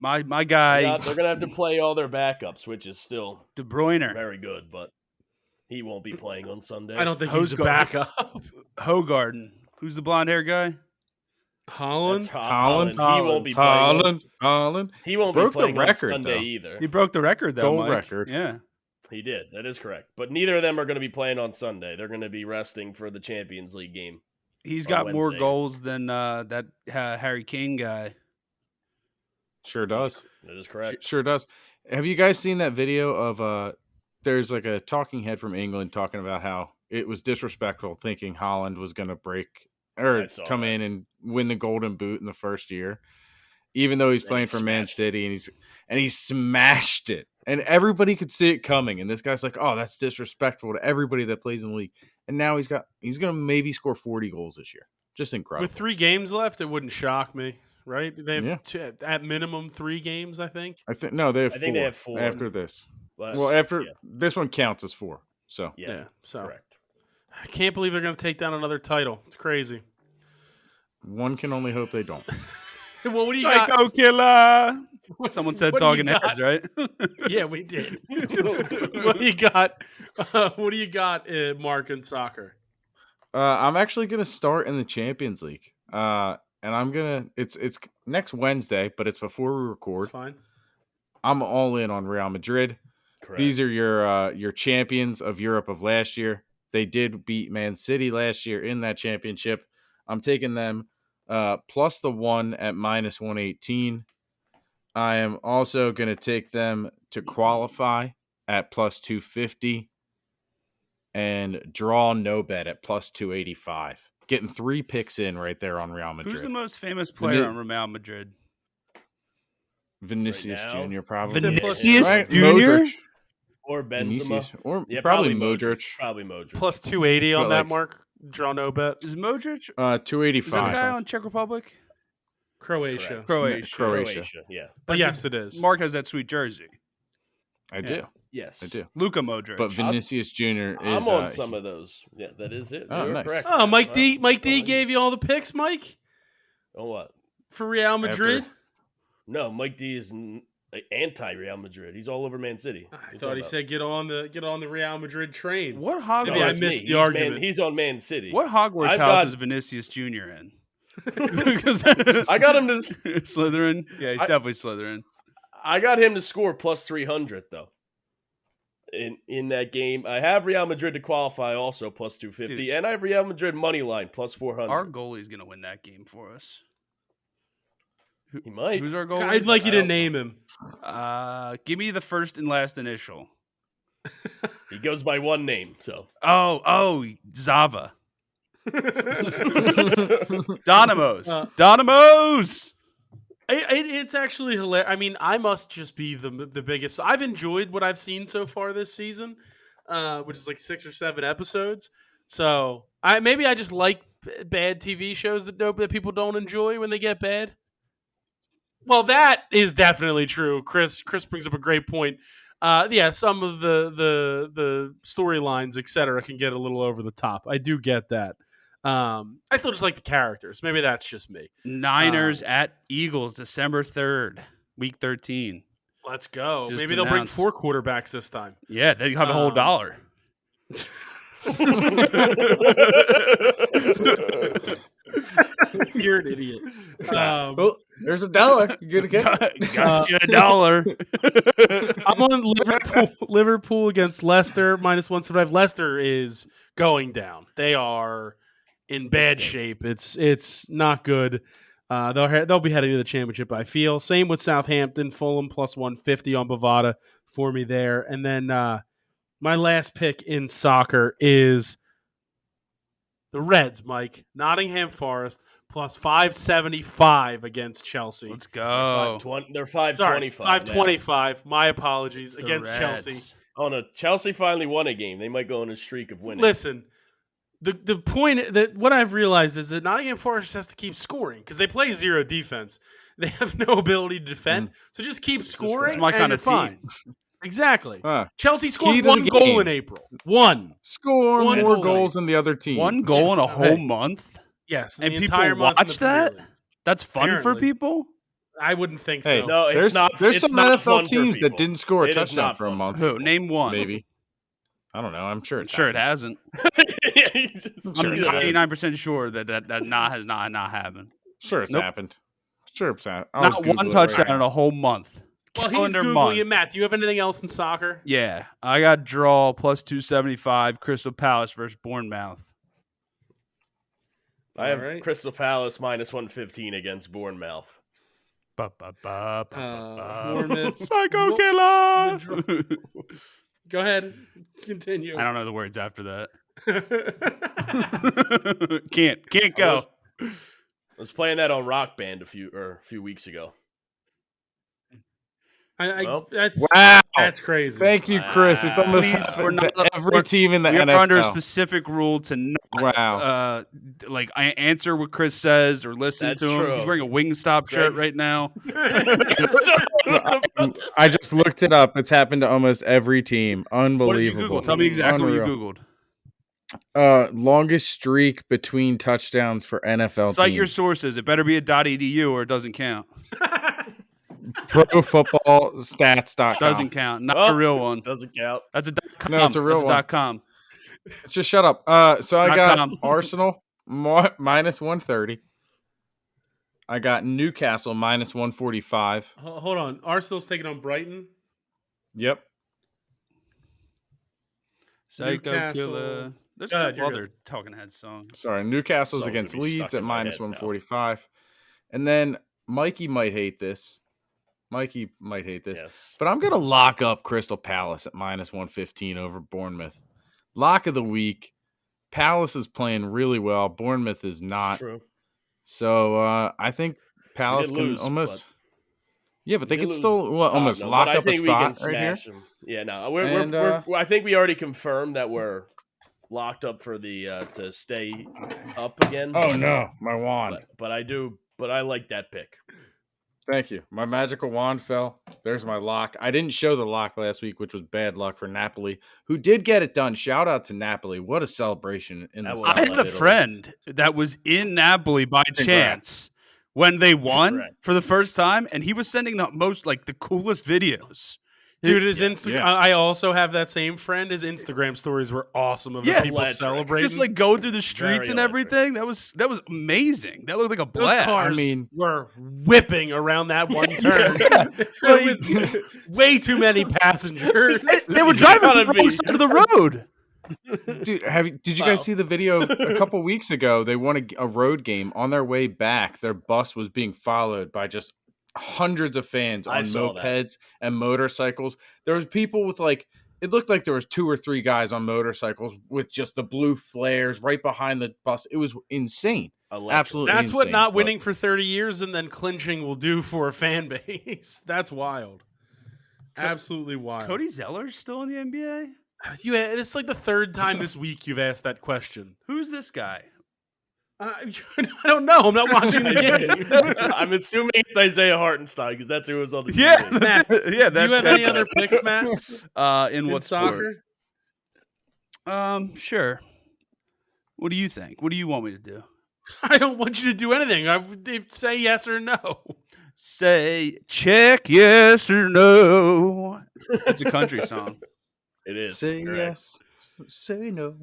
My guy, They're going to have to play all their backups, which is still De Bruyne, very good, but he won't be playing on Sunday. I don't think he's a Hosgar- backup. Hogarden. Who's the blonde hair guy? Holland. That's Holland. He won't be Holland. He won't Broke be the playing on record, Sunday though. either. He broke the record, though, Goal Mike. record. Yeah. He did. That is correct. But neither of them are going to be playing on Sunday. They're going to be resting for the Champions League game. He's On got more Wednesday. goals than that Harry Kane guy. Sure does. That is correct. Sure does. Have you guys seen that video of there's like a talking head from England talking about how it was disrespectful thinking Holland was going to break or I saw come that. in and win the Golden Boot in the first year, even though he's And playing he for Man smashed City and he smashed it, and everybody could see it coming. And this guy's like, "Oh, that's disrespectful to everybody that plays in the league." And now he's going to maybe score 40 goals this year. Just incredible. With 3 games left, it wouldn't shock me, right? They have Yeah. at minimum 3 games, I think. I think no, they have I 4 think they have 4. after this. But- Well, after yeah, this one counts as 4. So yeah, So correct. I can't believe they're going to take down another title. It's crazy. one can only hope they don't. Well, what do you got? Psycho killer. Someone said What do you talking got? heads, right? Yeah, we did. What do you got? What do you got, Mark, in soccer? I'm actually gonna start in the Champions League. And I'm gonna it's next Wednesday, but it's before we It's record. fine. I'm all in on Real Madrid. Correct. These are your champions of Europe of last year. They did beat Man City last year in that championship. I'm taking them plus the 1 at minus 118. I am also going to take them to qualify at plus 250 and draw no bet at plus 285. Getting 3 picks in right there on Real Madrid. Who's the most famous player Vini- on Real Madrid? Vinicius Right now? Jr. probably. Vinicius Right? Jr.? Modric. or Benzema. Vinicius. Or Yeah, probably Modric. Probably Modric. Plus 280 on But, that, like- Mark. Draw no bet. Is Modric? Is 285. that the guy on Czech Republic? Croatia. Correct. Croatia. Yeah. But yes, it is. Mark has that sweet jersey. I do. Yes. I do. Luka Modric. But Vinicius Jr. is. I'm on some of those. Yeah, that is it. Oh, You're nice. correct. Oh, Mike D. Wow. Mike D. Well, gave you all the picks, Mike, Oh, what? for Real Madrid. No, Mike D is anti-Real Madrid. He's all over Man City. I thought he said get on the Real Madrid train. what No, Hogwarts? Maybe I that's missed me. the He's argument. he's on Man City. What Hogwarts I've house got- is Vinicius Jr. in? I got him to. Slytherin. Yeah, he's definitely Slytherin. I got him to score plus 300 though. In that game, I have Real Madrid to qualify also plus 250, Dude. and I have Real Madrid money line plus 400. Our goalie's gonna win that game for us. He might. Who's our goalie? I'd like you I to don't name him. Give me the first and last initial. He goes by one name, so Oh, Zava. Dynamos. Dynamos. It's actually hilarious. I mean, I must just be the biggest. I've enjoyed what I've seen so far this season, which is like 6 or 7 episodes. So maybe I just like bad TV shows that people don't enjoy when they get bad. Well, that is definitely true. Chris brings up a great point. Yeah, some of the storylines, etc., can get a little over the top. I do get that. I still just like the characters. Maybe that's just me. Niners at Eagles, December 3rd, week 13. Let's go. Just Maybe they'll bring announced. 4 quarterbacks this time. Yeah, they have a whole dollar. You're an idiot. Well, there's $1. You're gonna get. Got you a dollar. I'm on Liverpool against Leicester minus 175. Leicester is going down. They are in bad shape. It's not good. They'll be heading to the championship, I feel. Same with Southampton. Fulham plus 150 on Bovada for me there. And then my last pick in soccer is The Reds, Mike. Nottingham Forest plus 575 against Chelsea. Let's go. They're Sorry, 525. 525. My apologies. It's the Against Reds. Chelsea. Oh no, Chelsea finally won a game. They might go on a streak of winning. Listen, the point that what I've realized is that Nottingham Forest has to keep scoring because they play zero defense. They have no ability to defend, so just keep scoring. It's my and kind you're of team. fine. Exactly. Chelsea Key scored to the one goal game. in April. One. Score One more goal. goals than the other team. One goal in a whole Hey. month, Yes, and the people entire month in watch the Premier that. League. That's fun for Apparently. people. I wouldn't think Hey, so. No, it's there's not. there's it's some not NFL fun for teams that people. didn't score a It is touchdown not for a fun. month. Who? Name one. Maybe. I don't know. I'm sure I'm it's sure it happened. hasn't. Yeah, you just- I'm Sure. 99% sure that has not happened. Sure it's Nope. happened. Sure it's happened. I'll Not Google one it touchdown right in a whole month. Well, he's Calendar Googling month. it. Matt, do you have anything else in soccer? Yeah, I got draw plus 275. Crystal Palace versus Bournemouth. I have Alright. Crystal Palace minus 115 against Bournemouth. Bournemouth. Psycho The killer. Go ahead. Continue. I don't know the words after that. Can't go. I was playing that on Rock Band a few weeks ago. Well, That's crazy. Thank you, Chris. It's almost Please, happened we're to not- every we're- team in the We are NFL. under a specific rule to not Wow. I answer what Chris says or listen That's to him. true. He's wearing a Wingstop shirt Greg's- right now. I just looked it up. It's happened to almost every team. What did you Unbelievable. Google? Tell me exactly what you Unreal. Googled. Longest streak between touchdowns for NFL Cite your teams. sources. It better be a .edu or it doesn't count. ProFootballStats.com. Doesn't count. Not Oh. a real one. Doesn't count. That's a .com. No, it's a real That's one. .com. Just shut up. So I Not got com. Arsenal minus 130. I got Newcastle minus 145. Hold on. Arsenal's taking on Brighton. Yep. Psycho Newcastle. Killer. There's Go a ahead, couple you're other Talking Head songs. Sorry, Newcastle's Something against to be Leeds stuck at in my minus head now. 145. And then Mikey might hate this. Yes. But I'm going to lock up Crystal Palace at minus 115 over Bournemouth. Lock of the week. Palace is playing really well. Bournemouth is not. True. So I think Palace did can lose, almost. but- Yeah, but they We could lose still almost Tottenham, lock but up a I think we can spot right here. smash them. Yeah, no, And, I think we already confirmed that we're locked up for the to stay up again. Oh no, my wand. But I like that pick. Thank you. My magical wand fell. There's my lock. I didn't show the lock last week, which was bad luck for Napoli, who did get it done. Shout out to Napoli. What a celebration in That the was I South. had a Italy. friend that was in Napoli by chance when they won Congrats. for the first time, and he was sending the coolest videos. Dude, his Instagram. yeah. I also have that same friend. His Instagram stories were awesome of the Yeah. people Electric. celebrating. Just like going through the streets Very and everything. That was amazing. That looked like a those blast. cars I mean- were whipping around that one turn. With way too many passengers. They were driving gotta on the be. wrong side of the road. Dude, did you guys see the video a couple weeks ago? They won a road game. On their way back, their bus was being followed by just hundreds of fans I on saw that. mopeds and motorcycles. There was people with it looked like there was 2 or 3 guys on motorcycles with just the blue flares right behind the bus. It was insane. Electric. Absolutely That's what insane, not but- winning for 30 years and then clinching will do for a fan base. That's wild. Absolutely wild. Cody Zeller's still in the NBA? It's like the third time this week you've asked that question. Who's this guy? I don't know. I'm not watching the game. I'm assuming it's Isaiah Hartenstein because that's who was on the Yeah, team. Matt, yeah. Do you have any other picks, Matt? In In what sport? soccer? Sure. What do you think? What do you want me to do? I don't want you to do anything. Say yes or no. Say check yes or no. It's a country song. It is. Say correct. yes, say no.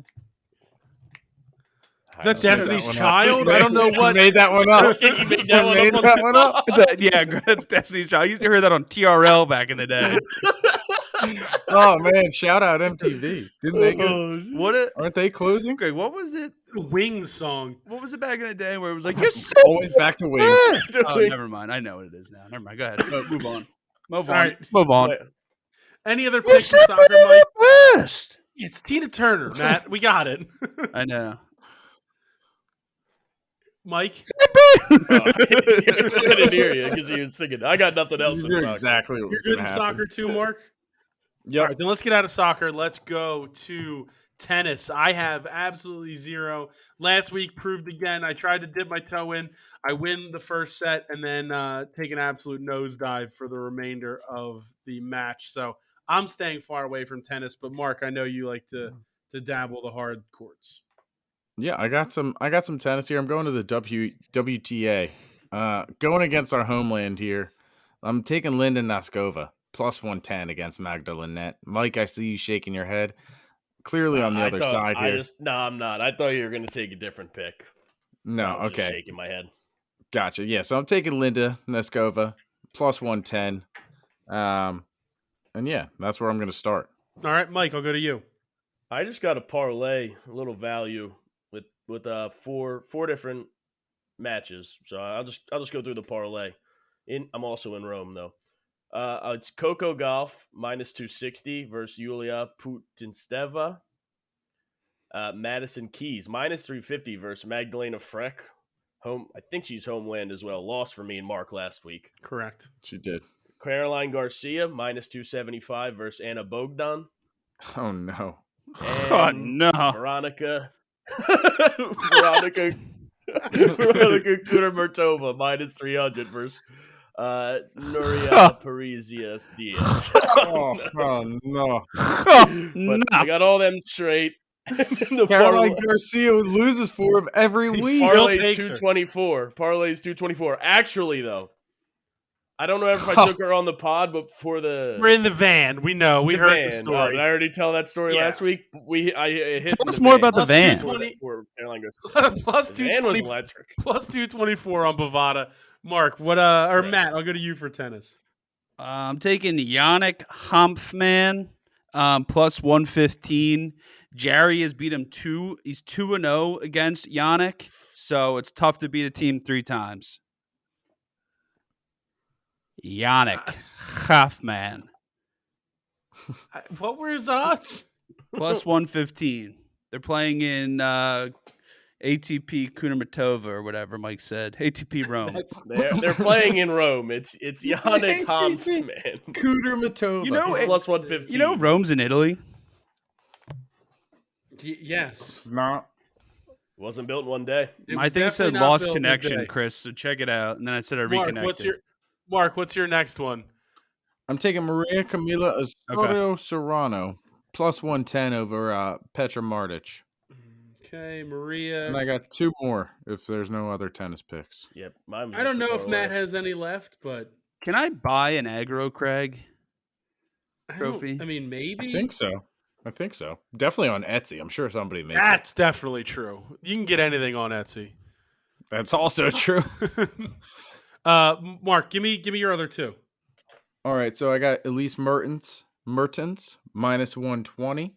Is that made Destiny's that one up. Child? I don't know You what. made that one I up. think he made that You one made up. that one up. That's Destiny's Child. I used to hear that on TRL back in the day. Oh man, shout out MTV. Didn't they go? What? Aren't they closing? Okay, what was it? Wings song. What was it back in the day where it was like you're so Always back to wings. Oh, never mind. I know what it is now. Never mind. Go ahead. Move on. Move on. All right. Move on. Any other picks in soccer, Mike? Best. It's Tina Turner, Matt. We got it. I know. Mike. I didn't hear you because he was singing. I got nothing else in You're soccer. exactly what You're was good going in to happen. soccer too, Mark? Yep. All right, then let's get out of soccer. Let's go to tennis. I have absolutely zero. Last week proved again. I tried to dip my toe in. I win the first set and then take an absolute nosedive for the remainder of the match. So I'm staying far away from tennis. But Mark, I know you like to dabble the hard courts. Yeah, I got some tennis here. I'm going to the WTA. Going against our homeland here. I'm taking Linda Noskova plus 110 against Magda Linette. Mike, I see you shaking your head. Clearly on the other side here. No, I'm not. I thought you were going to take a different pick. No, I was okay. just shaking my head. Gotcha. Yeah, so I'm taking Linda Noskova plus 110. And yeah, that's where I'm going to start. All right, Mike, I'll go to you. I just got a parlay, a little value with four different matches. So I'll just go through the parlay. I'm also in Rome though. It's Coco Golf minus 260 versus Yulia Putintseva. Madison Keys minus 350 versus Magdalena Freck. I think she's homeland as well. Lost for me and Mark last week. Correct. She did. Caroline Garcia minus 275 versus Anna Bogdan. Oh no. Oh no. Veronica Kudermertova minus 300 versus Nuria Parisias Diaz. Oh no. But I got all them straight. Caroline Garcia loses 4 of every week. Parlay's takes her. 224. Parlay's 224. Actually, though, I don't know if I took her on the pod, but for the We're in the van. We know. We heard the van. story. Did I already tell that story Yeah. last week? I hit Tell the us more about the Plus van. 220 for Caroline Garcia. Plus The van was 220 electric. plus 224 on Bovada. Mark, what or Matt, I'll go to you for tennis. I'm taking Yannick Hanfmann plus 115. Jerry has beat him 2. He's 2-0 against Yannick, so it's tough to beat a team 3 times. Yannick Hanfmann What were his odds? plus 115. They're playing in ATP Kudermetova or whatever Mike said. ATP Rome. They're playing in Rome. It's Yannick Hanfmann. Kudermetova. You know, He's plus 115. You know Rome's in Italy? Yes. It's not. Wasn't built in one day. It My was thing said definitely not lost built in a connection, day. Chris, so check it out. And then I said I Mark, reconnected. what's your next one? I'm taking Maria Camila Osorio Serrano plus 110 over Petra Martic. Okay, Maria. And I got 2 more if there's no other tennis picks. Yep. Mine was I don't just know the if Matt parlay. has any left, but Can I buy an aggro Craig? Trophy? I mean, maybe. I think so. Definitely on Etsy. I'm sure somebody makes it. That's definitely true. You can get anything on Etsy. That's also true. Mark, give me your other 2. All right, so I got Elise Mertens minus 120.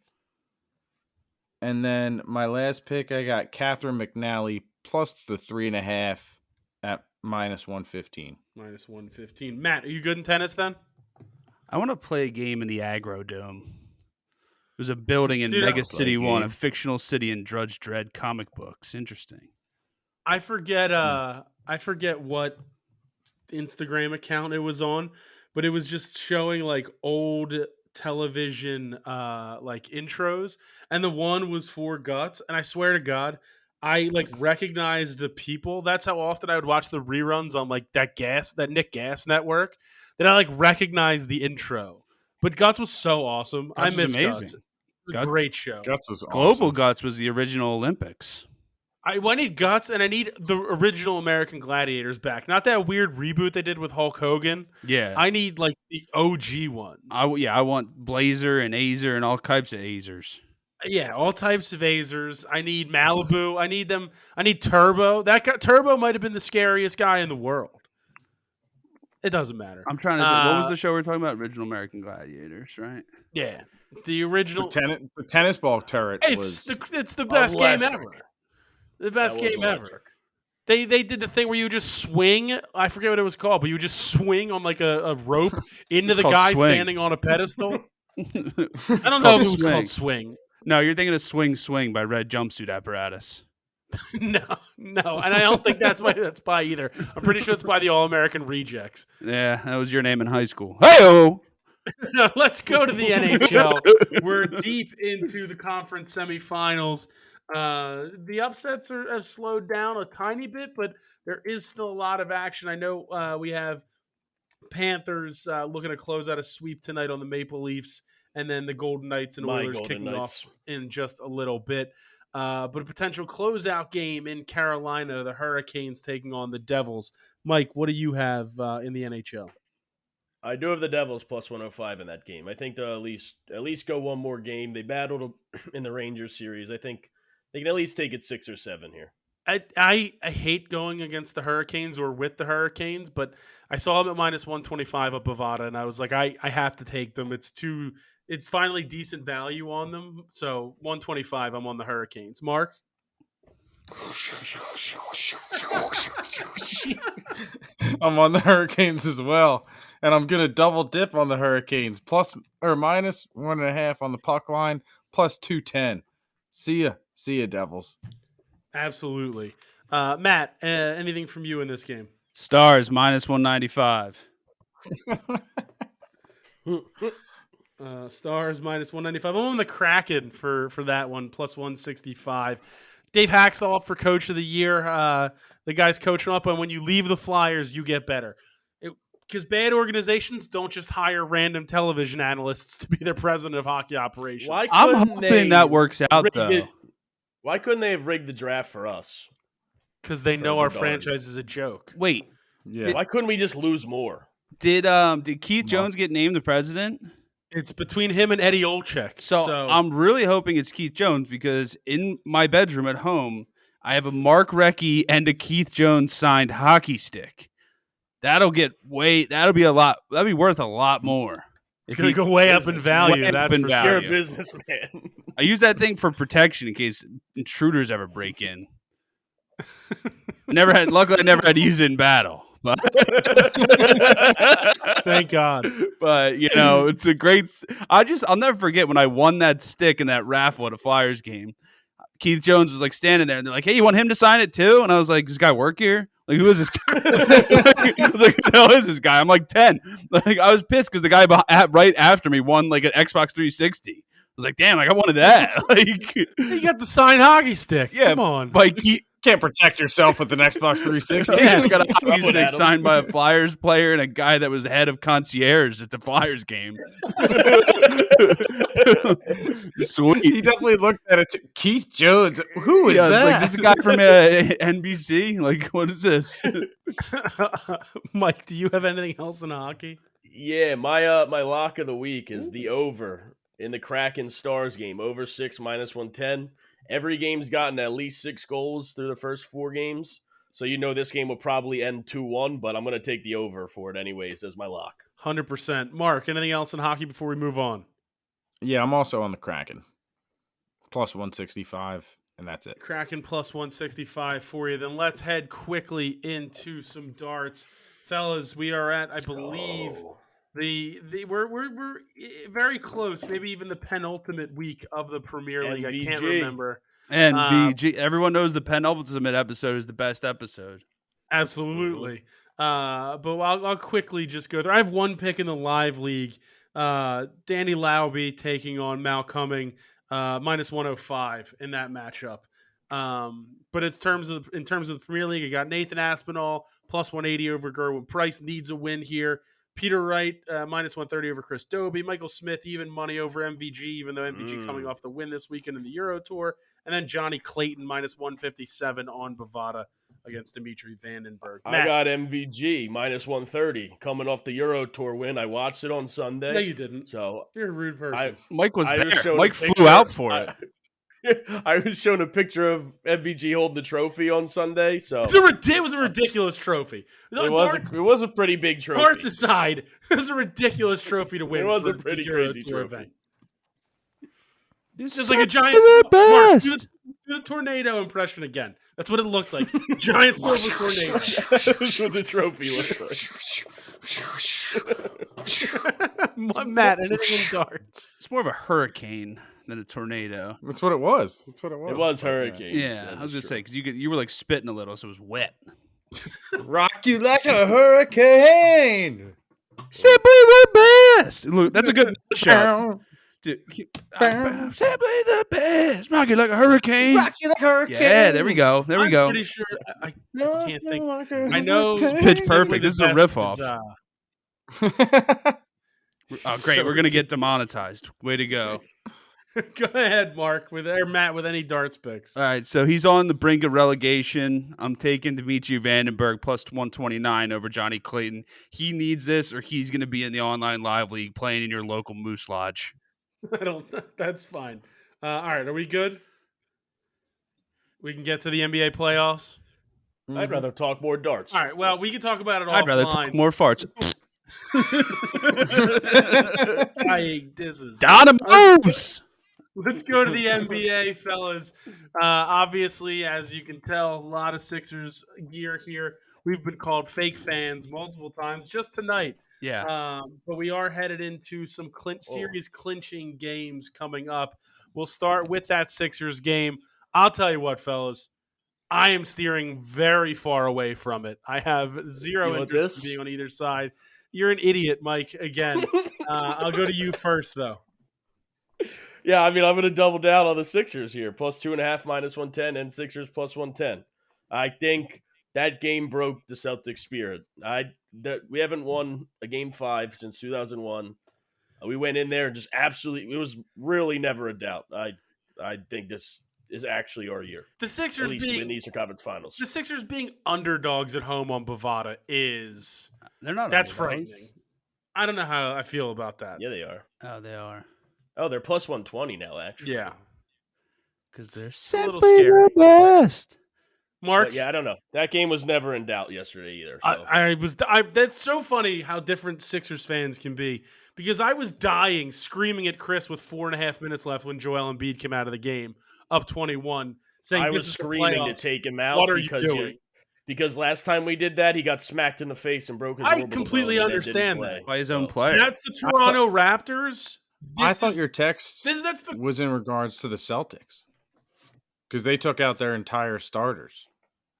And then my last pick, I got Catherine McNally plus the 3.5 at minus 115. Minus 115. Matt, are you good in tennis then? I want to play a game in the Aggro Dome. There's a building in Dude, Mega I'll play City a 1, a game. fictional city in Drudge Dredd comic books. Interesting. I forget what Instagram account it was on, but it was just showing like old television like intros, and the one was for Guts, and I swear to God, I like recognized the people. That's how often I would watch the reruns on like that Nick Gas network, that I like recognized the intro. But Guts was so awesome. Guts I was miss amazing. Guts. It was a Guts- great show. Guts was Global awesome. Guts was the original Olympics. I need Guts, and I need the original American Gladiators back. Not that weird reboot they did with Hulk Hogan. Yeah. I need like the OG ones. I want Blazer and Azer and all types of Azers. Yeah, all types of Azers. I need Malibu. I need them. I need Turbo. Turbo might have been the scariest guy in the world. It doesn't matter. I'm trying to think. What was the show we were talking about? Original American Gladiators, right? Yeah, the original. The tennis ball turret was... It's the best game Electric. ever. The best That was game electric. ever. They did the thing where you just swing. I forget what it was called, but you would just swing on like a rope into the called guy swing. standing on a pedestal. I don't know called if it was swing. called swing. No, you're thinking of Swing Swing by Red Jumpsuit Apparatus. No, and I don't think that's by either. I'm pretty sure it's by the All-American Rejects. Yeah, that was your name in high school. Hey-oh! Let's go to the NHL. We're deep into the conference semifinals. The upsets have slowed down a tiny bit, but there is still a lot of action. I know we have Panthers looking to close out a sweep tonight on the Maple Leafs, and then the Golden Knights and Oilers kicking off in just a little bit. But a potential closeout game in Carolina, the Hurricanes taking on the Devils. Mike, what do you have in the NHL? I do have the Devils plus 105 in that game. I think they'll at least go one more game. They battled in the Rangers series. I think they can at least take it 6 or 7 here. I hate going against the Hurricanes or with the Hurricanes, but I saw them at minus 125 at Bovada, and I was like, I have to take them. It's finally decent value on them. So 125, I'm on the Hurricanes. Mark? I'm on the Hurricanes as well, and I'm gonna double dip on the Hurricanes, plus or minus 1.5 on the puck line, plus 210. See ya, Devils. Absolutely. Matt, anything from you in this game? Stars minus 195. Stars minus 195. I'm on the Kraken for that one, plus 165. Dave Haxtell up for Coach of the Year. The guy's coaching up, and when you leave the Flyers, you get better. Because bad organizations don't just hire random television analysts to be their president of hockey operations. I'm hoping that works out, though. Why couldn't they have rigged the draft for us? Because they know our franchise is a joke. Wait. Yeah. Why couldn't we just lose more? Did Keith Jones get named the president? It's between him and Eddie Olczyk. So I'm really hoping it's Keith Jones, because in my bedroom at home, I have a Mark Recchi and a Keith Jones signed hockey stick. That'll be worth a lot more. It's going to go way up in value. That's for sure. You're a businessman. I use that thing for protection in case intruders ever break in. Luckily, I never had to use it in battle. But thank God. But it's a great. I'll never forget when I won that stick in that raffle at a Flyers game. Keith Jones was like standing there, and they're like, "Hey, you want him to sign it too?" And I was like, "Does this guy work here? Like, who is this guy?" I was like, "Who the hell is this guy?" I'm like 10. Like, I was pissed because the guy right after me won like an Xbox 360. I was like, "Damn, I wanted that." Like, you got the signed hockey stick. Yeah, come on. Like, can't protect yourself with an Xbox 360. Yeah, I got a hockey stick signed by a Flyers player and a guy that was head of concierge at the Flyers game. Sweet. He definitely looked at it. Keith Jones. Who is that? Like, this is a guy from NBC. Like, what is this? Mike, do you have anything else in hockey? Yeah, my lock of the week is the over in the Kraken Stars game. Over 6 minus 110. Every game's gotten at least 6 goals through the first 4 games. So this game will probably end 2-1, but I'm going to take the over for it anyways as my lock. 100%. Mark, anything else in hockey before we move on? Yeah, I'm also on the Kraken. Plus 165, and that's it. Kraken plus 165 for you. Then let's head quickly into some darts. Fellas, we are at, I believe, we're very close, maybe even the penultimate week of the Premier League. MVG. I can't remember. And everyone knows the penultimate episode is the best episode. Absolutely. But I'll quickly just go there. I have one pick in the live league. Danny Lauby taking on Mal Cumming, minus 105 in that matchup. But in terms of the Premier League, I got Nathan Aspinall plus 180 over Gerwin Price. Needs a win here. Peter Wright, minus 130 over Chris Dobie. Michael Smith, even money over MVG, even though MVG coming off the win this weekend in the Euro Tour. And then Johnny Clayton, minus 157 on Bovada against Dimitri Vandenberg. I got MVG, minus 130, coming off the Euro Tour win. I watched it on Sunday. No, you didn't. So you're a rude person. Mike was there. Mike flew out for it. I was shown a picture of MVG holding the trophy on Sunday. So it was a ridiculous trophy. It was a pretty big trophy. Darts aside, it was a ridiculous trophy to win. It was a pretty crazy trophy. Event. It's just like a giant. Mark, do the tornado impression again. That's what it looked like. Giant silver tornado. That's what the trophy looked like. Matt, anything in darts? It's more of a hurricane than a tornado. That's what it was. It was hurricanes. Yeah, that I was is gonna say true. because you were like spitting a little, so it was wet. Rock you like a hurricane. Simply the best. Look, that's a good shout. Simply the best. Rock you like a hurricane. Rock you like a hurricane. Yeah, there we go. There we I'm go. pretty sure I No, can't think. like a I know This is hurricane. pitch perfect. This is a riff off. Oh, great. so We're going to get demonetized. Way to go. Go ahead, Mark, or Matt with any darts picks. All right, so he's on the brink of relegation. I'm taking Dimitri Vandenberg plus 129 over Johnny Clayton. He needs this, or he's going to be in the online live league playing in your local Moose Lodge. I don't. That's fine. All right, are we good? We can get to the NBA playoffs. I'd rather talk more darts. All right. Well, we can talk about it offline. I'd rather talk more farts. This is Dynamos! Let's go to the NBA, fellas. Obviously, as you can tell, a lot of Sixers gear here. We've been called fake fans multiple times just tonight. Yeah. But we are headed into some series clinching games coming up. We'll start with that Sixers game. I'll tell you what, fellas. I am steering very far away from it. I have zero interest in being on either side. You're an idiot, Mike, again. I'll go to you first, though. Yeah, I mean, I'm going to double down on the Sixers here. Plus 2.5, minus 110, and Sixers plus 110. I think that game broke the Celtics spirit. We haven't won a game 5 since 2001. We went in there and just absolutely – it was really never a doubt. I think this is actually our year. The Sixers at least to win the Eastern Conference Finals. The Sixers being underdogs at home on Bovada is – They're not that's underdogs. frightening. I don't know how I feel about that. Yeah, they are. Oh, they are. Oh, they're plus 120 now, actually. Yeah. Because they're a little scary. best. Mark? But yeah, I don't know. That game was never in doubt yesterday either. So. That's so funny how different Sixers fans can be, because I was dying, screaming at Chris with 4.5 minutes left when Joel Embiid came out of the game, up 21, saying I this was is the screaming to playoffs. take him out. What are you doing? Because last time we did that, he got smacked in the face and broke his I orbital completely bone and then understand didn't that. play. By his own So, player. That's the Toronto Raptors. I thought your text that's the was in regards to the Celtics, because they took out their entire starters.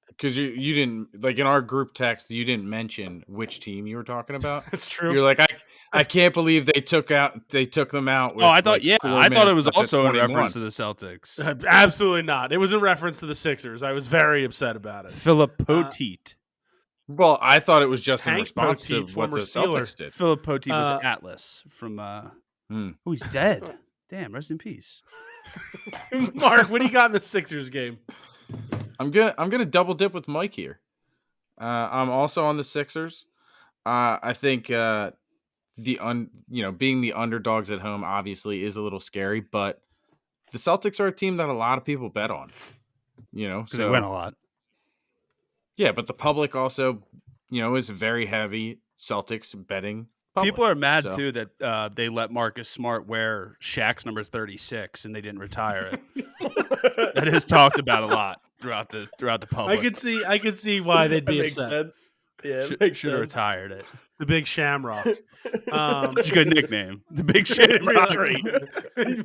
Because you didn't, like, in our group text, you didn't mention which team you were talking about. That's true. You're like, I can't believe they took them out. With, Oh, I thought, like, yeah. 4 I thought it minutes was left at also in 21. reference to the Celtics. Absolutely not. It was in reference to the Sixers. I was very upset about it. Philip Poteet. Well, I thought it was just in Hank response to Poteet, what former the Steeler. Celtics did. Philip Poteet was Atlas from. Oh, he's dead. Damn, rest in peace. Mark, what do you got in the Sixers game? I'm gonna double dip with Mike here. I'm also on the Sixers. I think being the underdogs at home obviously is a little scary, but the Celtics are a team that a lot of people bet on. Because they win a lot. Yeah, but the public also, is very heavy Celtics betting. Public. People are mad too that they let Marcus Smart wear Shaq's number 36 and they didn't retire it. That is talked about a lot throughout the public. I could see why they'd be that makes upset. sense. Yeah, it Should makes have sense. retired it. The Big Shamrock. It's a good nickname. The Big Shamrock.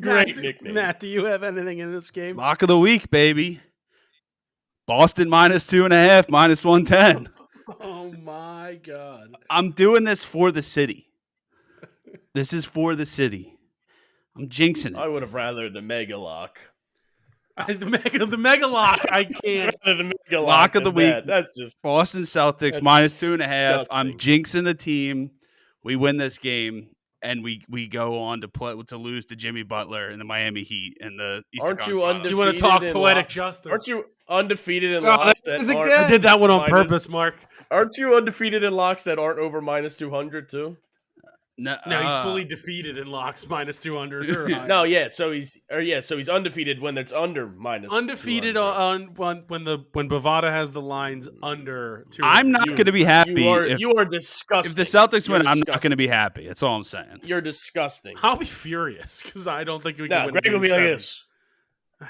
Great nickname. Matt, do you have anything in this game? Lock of the week, baby. Boston minus 2.5, minus 110. Oh my God! I'm doing this for the city. This is for the city. I'm jinxing I it. would have rather the Mega Lock. The mega lock. I can't. Rather the Mega Lock of the than week. that. That's just Boston Celtics That's minus 2.5. I'm disgusting. jinxing the team. We win this game, and we go on to lose to Jimmy Butler and the Miami Heat and the Eastern Aren't you Conference Finals. You want to Defeated talk in poetic lock- justice? Aren't you undefeated in Oh, locks that is that again. I did that one on Minus- purpose, Mark. aren't you undefeated in locks that aren't over minus 200 too? No, No, he's fully defeated in locks minus 200. Or higher. No, so he's undefeated when it's under minus Undefeated 200. on when Bovada has the lines under 200. I'm not going to be happy You are disgusting. if the Celtics You're win. I'm not disgusting. going to be happy. That's all I'm saying. You're disgusting. I'll be furious because I don't think we can No, win. Greg will be like this.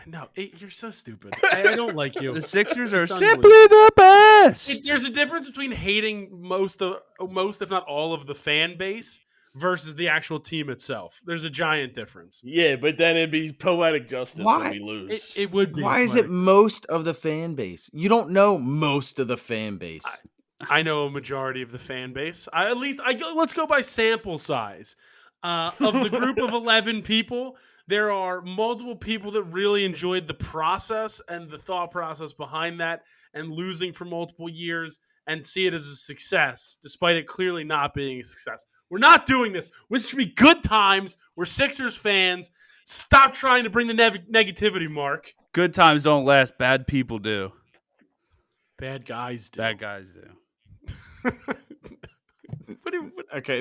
No, you're so stupid. I don't like you. The Sixers are It's simply the best. There's a difference between hating most, if not all, of the fan base versus the actual team itself. There's a giant difference. Yeah, but then it'd be poetic justice Why? when we lose. It would be. Why is it most of the fan base? You don't know most of the fan base. I know a majority of the fan base. Let's go by sample size. Of the group of 11 people, there are multiple people that really enjoyed the process and the thought process behind that and losing for multiple years and see it as a success, despite it clearly not being a success. We're not doing this. This should be good times. We're Sixers fans. Stop trying to bring the negativity, Mark. Good times don't last. Bad people do. Bad guys do. Bad guys do. Okay,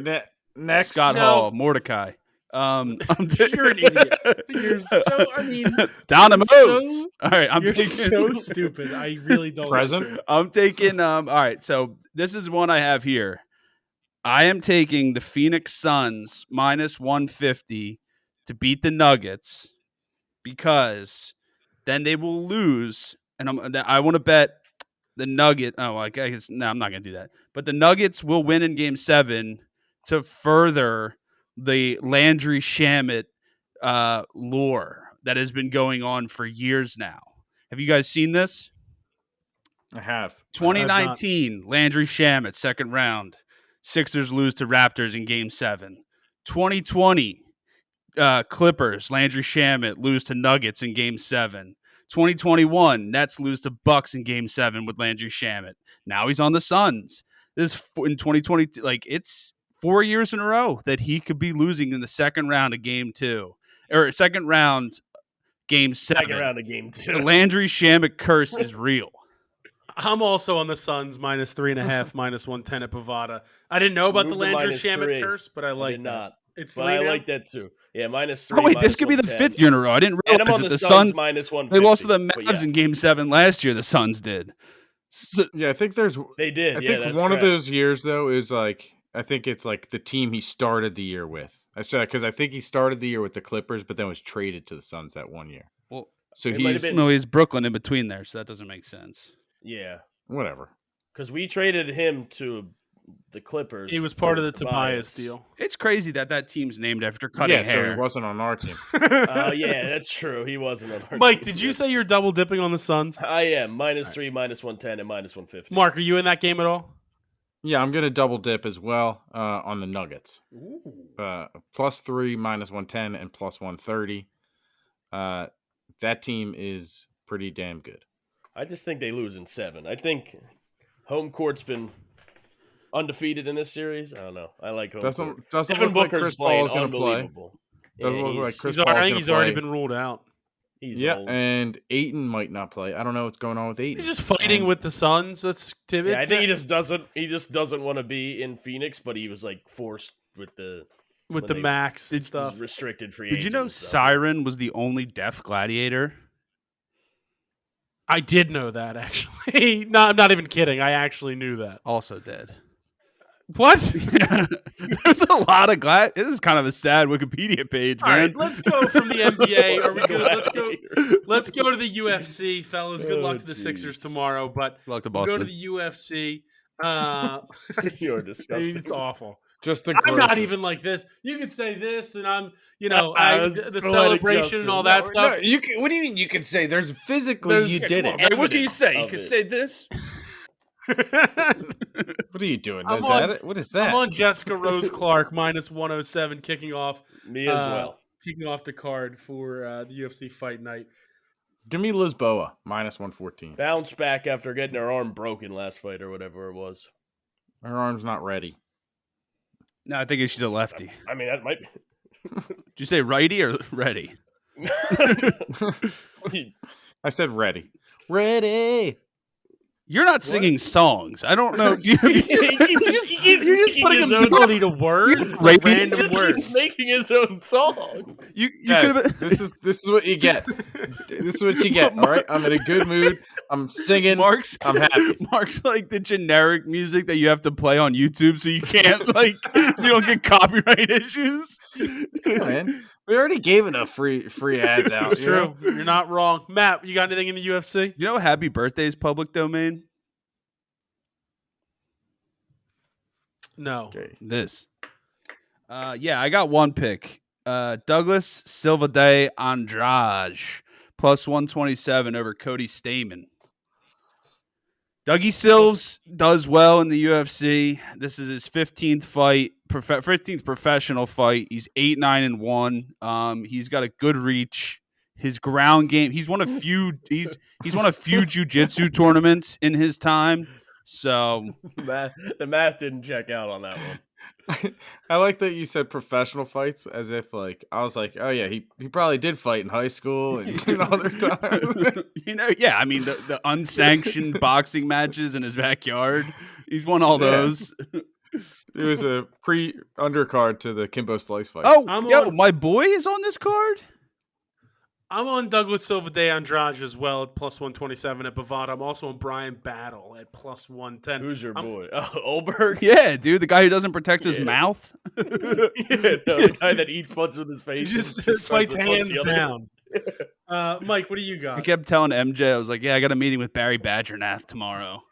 next. Scott Hall, Mordecai. You're an idiot. You're so. I mean, Dynamos. so- All right, I'm you're taking. so stupid. I really don't. Present? I'm taking. All right, so this is one I have here. I am taking the Phoenix Suns minus 150 to beat the Nuggets because then they will lose, and I want to bet the Nugget. Oh, I guess no, I'm not going to do that. But the Nuggets will win in Game 7 to further the Landry Shamet lore that has been going on for years now. Have you guys seen this? I have. 2019, Landry Shamet, second round. Sixers lose to Raptors in Game 7. 2020, Clippers, Landry Shamet lose to Nuggets in Game 7. 2021, Nets lose to Bucks in Game 7 with Landry Shamet. Now he's on the Suns. This in 2020, it's 4 years in a row that he could be losing in the second round of Game 2 or second round Game 7. Second round of Game 2. The Landry Shamet curse is real. I'm also on the Suns minus 3.5, minus 110 at Bovada. I didn't know about the Landry Shamet curse, but I like that. Not. It's But 3 I now? like that too. Yeah, minus 3. Oh wait, this could be the 110. fifth year in a row. I didn't And realize I'm on that the the Suns Suns minus 150. they lost to the but Mavs yeah. in Game 7 last year. The Suns did. So, Yeah, I think there's. They did. I yeah, think that's one of correct. those years though is like I think it's like the team he started the year with. I said because I think he started the year with the Clippers, but then was traded to the Suns that one year. well, So It might have he's been- no, he's Brooklyn in between there, so that doesn't make sense. Yeah, whatever. because we traded him to the Clippers. He was part for of the Tobias deal. It's crazy that team's named after cutting Yeah, so hair. he wasn't on our team. Yeah, that's true. He wasn't on our Mike, team. did you say you're double dipping on the Suns? I am minus 3, minus 110, and minus 150. Mark, are you in that game at all? Yeah, I'm gonna double dip as well on the Nuggets. Plus 3, minus 110, and plus 130. That team is pretty damn good. I just think they lose in 7. I think home court's been undefeated in this series. I don't know. I like home court. Doesn't Devin look like Booker's Chris Paul playing is gonna play. unbelievable. Doesn't Yeah, look like he's- Chris I Paul's think gonna he's already play. been ruled out. He's Yeah, old. and Ayton might not play. I don't know what's going on with Ayton. He's just fighting And- with the Suns. That's timid. Yeah, I think he just doesn't want to be in Phoenix, but he was like forced with the with when the they- max and he's stuff. restricted free. Did you know agent stuff. Siren was the only deaf gladiator? I did know that actually. No, I'm not even kidding. I actually knew that. Also dead. What? There's a lot of This is kind of a sad Wikipedia page, All man. right, let's go from the NBA. Are we good? Let's go to the UFC, fellas. Good luck to the Sixers tomorrow. But Good luck to we'll go Boston. to the UFC. You're disgusting. It's awful. Just the I'm not grossest. even like this. You could say this, and I'm, the It's poetic celebration and all that justice. stuff. No, you can, what do you mean you can say? There's physically There's- you yeah, did come it. on, What can you say? You Of can it. say this. What are you doing? I'm Is on- that it? What is that? I'm on Jessica Rose Clark minus 107, kicking off Me as well. kicking off the card for the UFC fight night. Give me Lisboa minus 114. Bounce back after getting her arm broken last fight or whatever it was. Her arm's not ready. No, I think she's a lefty. I mean, that might Did you say righty or ready? be. I said ready. Ready. You're not singing songs. I don't know. You're You're just putting a melody to words, like Right. random He words. keeps making his own song. you Guys, could have. this is what you get. This is what you get. All right. I'm in a good mood. I'm singing. Mark's I'm happy. Mark's like the generic music that you have to play on YouTube so you can't so you don't get copyright issues. Yeah, man. We already gave enough free ads out. It's you know? true. You're not wrong. Matt, you got anything in the UFC? You know Happy Birthday is public domain? No. Okay. This. Yeah, I got one pick. Douglas Silva de Andrade plus 127 over Cody Stamen. Dougie Silves does well in the UFC. This is his 15th fight, 15th professional fight. He's 8-9-1. He's got a good reach. His ground game. He's won a few. He's won a few jiu-jitsu tournaments in his time. So The math didn't check out on that one. I like that you said professional fights as if like I was like, oh yeah, he probably did fight in high school and other times. Yeah. I mean, the unsanctioned boxing matches in his backyard. He's won all those. It was a pre-undercard to the Kimbo Slice fight. Oh, my boy is on this card? I'm on Douglas Silva de Andrade as well at plus 127 at Bovada. I'm also on Brian Battle at plus 110. Who's your boy? Olberg? Yeah, dude, the guy who doesn't protect his mouth. The guy that eats punches with his face. He just fights hands down. Mike, what do you got? I kept telling MJ, I was like, yeah, I got a meeting with Barry Badgernath tomorrow.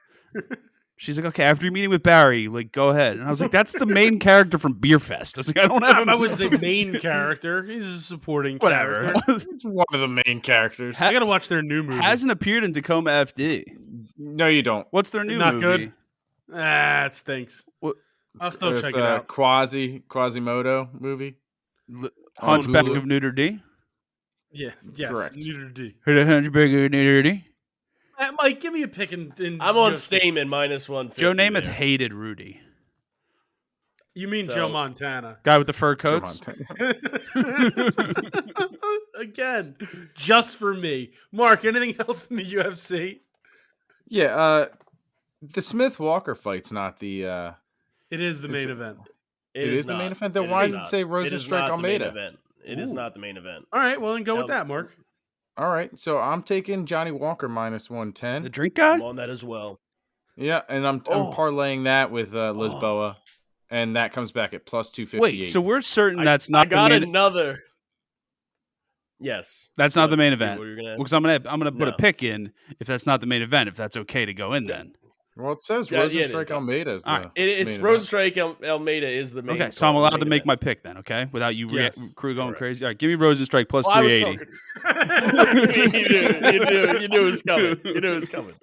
She's like, okay, after your meeting with Barry, like, go ahead. And I was like, that's the main character from Beer Fest. I was like, I don't have him. I wouldn't say main character. He's a supporting Whatever. character. He's one of the main characters. I got to watch their new movie. Hasn't appeared in Tacoma FD. No, you don't. What's their new Not movie? good. It stinks. What? I'll still It's check it out. Quasimodo movie. Hunchback Hulu. of Notre Dame? Yes, Correct. Neuter D. Hunchback of Notre Dame? Mike, give me a pick in I'm on UFC. Stamen minus 150. Joe Namath there. hated Rudy. You mean So- Joe Montana? Guy with the fur coats? Again, just for me. Mark, anything else in the UFC? Yeah, the Smith Walker fight's not the. It is the main event. It is the not. main event? Then It why is did it not. say It Rosenstrike is not the main Almeida? event. It is Ooh. not the main event. All right, well then go with Now- that, Mark. All right, so I'm taking Johnny Walker minus 110. The drink guy? I'm on that as well. Yeah, and I'm parlaying that with Lisboa, and that comes back at plus 258. Wait, so we're certain that's I not got the main another. Yes. That's not What? the main What event. were you gonna- Because I'm gonna put a No. pick in if that's not the main event, if that's okay to go in then. Well, it says Yeah, it is. Rosenstrike Almeida is the All right. It's main event. Rosenstrike Almeida is the main. Okay, so I'm allowed to main make my event. pick then, okay? Without you Yes. crew going Correct. crazy. All right, give me Rosenstrike plus Well, I was 380. you knew it was coming. You knew it was coming.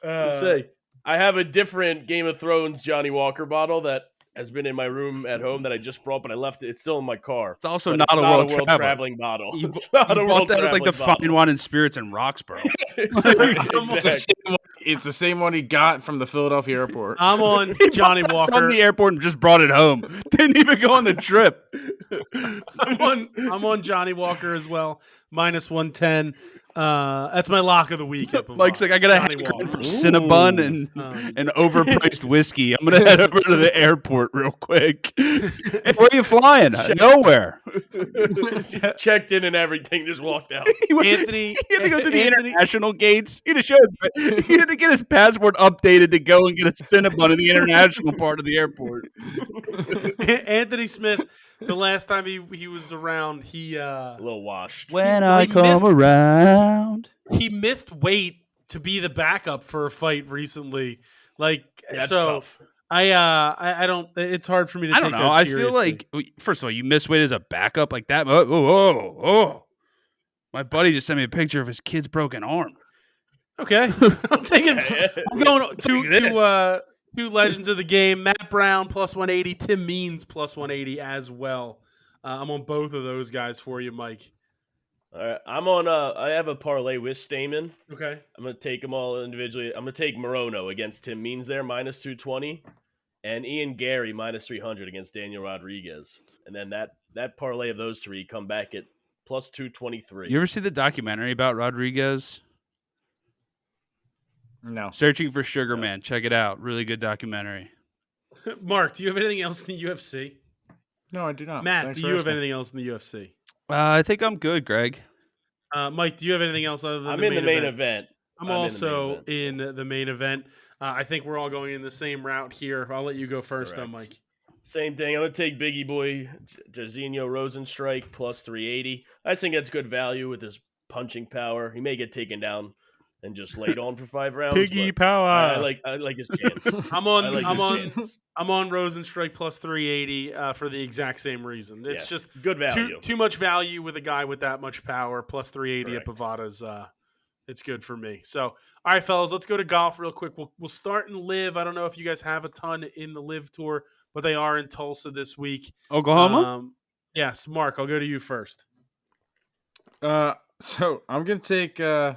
Say, I have a different Game of Thrones Johnny Walker bottle that has been in my room at home that I just brought, but I left it. It's still in my car. It's also But not it's a world traveler. traveling bottle. You, It's not you a bought world that at like the traveling Fine Wine and Spirits in Roxborough. Exactly. It's the same one he got from the Philadelphia airport. I'm on Johnny Walker. From the airport and just brought it home. Didn't even go on the trip. I'm on Johnny Walker as well. Minus 110. That's my lock of the week. at Mike's like, I got a Johnny hankering Walker. for Cinnabon and overpriced whiskey. I'm gonna head over to the airport real quick. Hey, where are you flying? Nowhere. Checked in and everything, just walked out. Anthony, He had to go to the Anthony- international gates. He had to get his passport updated to go and get a Cinnabon in the international part of the airport. Anthony Smith. The last time he was around, he A little washed. When I come around. he missed weight to be the backup for a fight recently. Like That's so, tough. I don't. It's hard for me to. I don't take know. that I feel seriously. like, first of all, you miss weight as a backup like that. Oh. My buddy just sent me a picture of his kid's broken arm. Okay, I'll take it. I'm going two legends of the game. Matt Brown plus 180. Tim Means plus 180 as well. I'm on both of those guys for you, Mike. All right, I'm on. I have a parlay with Stamen. Okay. I'm gonna take them all individually. I'm gonna take Morono against Tim Means there minus 220, and Ian Gary minus 300 against Daniel Rodriguez. And then that parlay of those three come back at plus 223. You ever see the documentary about Rodriguez? No. Searching for Sugar Man. Check it out. Really good documentary. Mark, do you have anything else in the UFC? No, I do not. Matt, Thanks do for you have asking. anything else in the UFC? I think I'm good, Greg. Mike, do you have anything else other than I'm the in main the main event? event. I'm I'm in the main also event. in the main event. I think we're all going in the same route here. I'll let you go first, though, Correct. Mike. Same thing. I'm gonna take Biggie Boy Jairzinho Rosenstrike plus 380. I just think that's good value with his punching power. He may get taken down and just laid on for 5 rounds. Piggy but power. I like his chance. I'm on. I like I'm his on. chances. I'm on Rosenstrike plus 380 for the exact same reason. It's Yeah, just good value. too much value with a guy with that much power. Plus 380 Correct. at Bovada's. It's good for me. So, all right, fellas, let's go to golf real quick. We'll start in LIV. I don't know if you guys have a ton in the LIV tour, but they are in Tulsa this week. Oklahoma? Yes, Mark, I'll go to you first. So I'm gonna take. I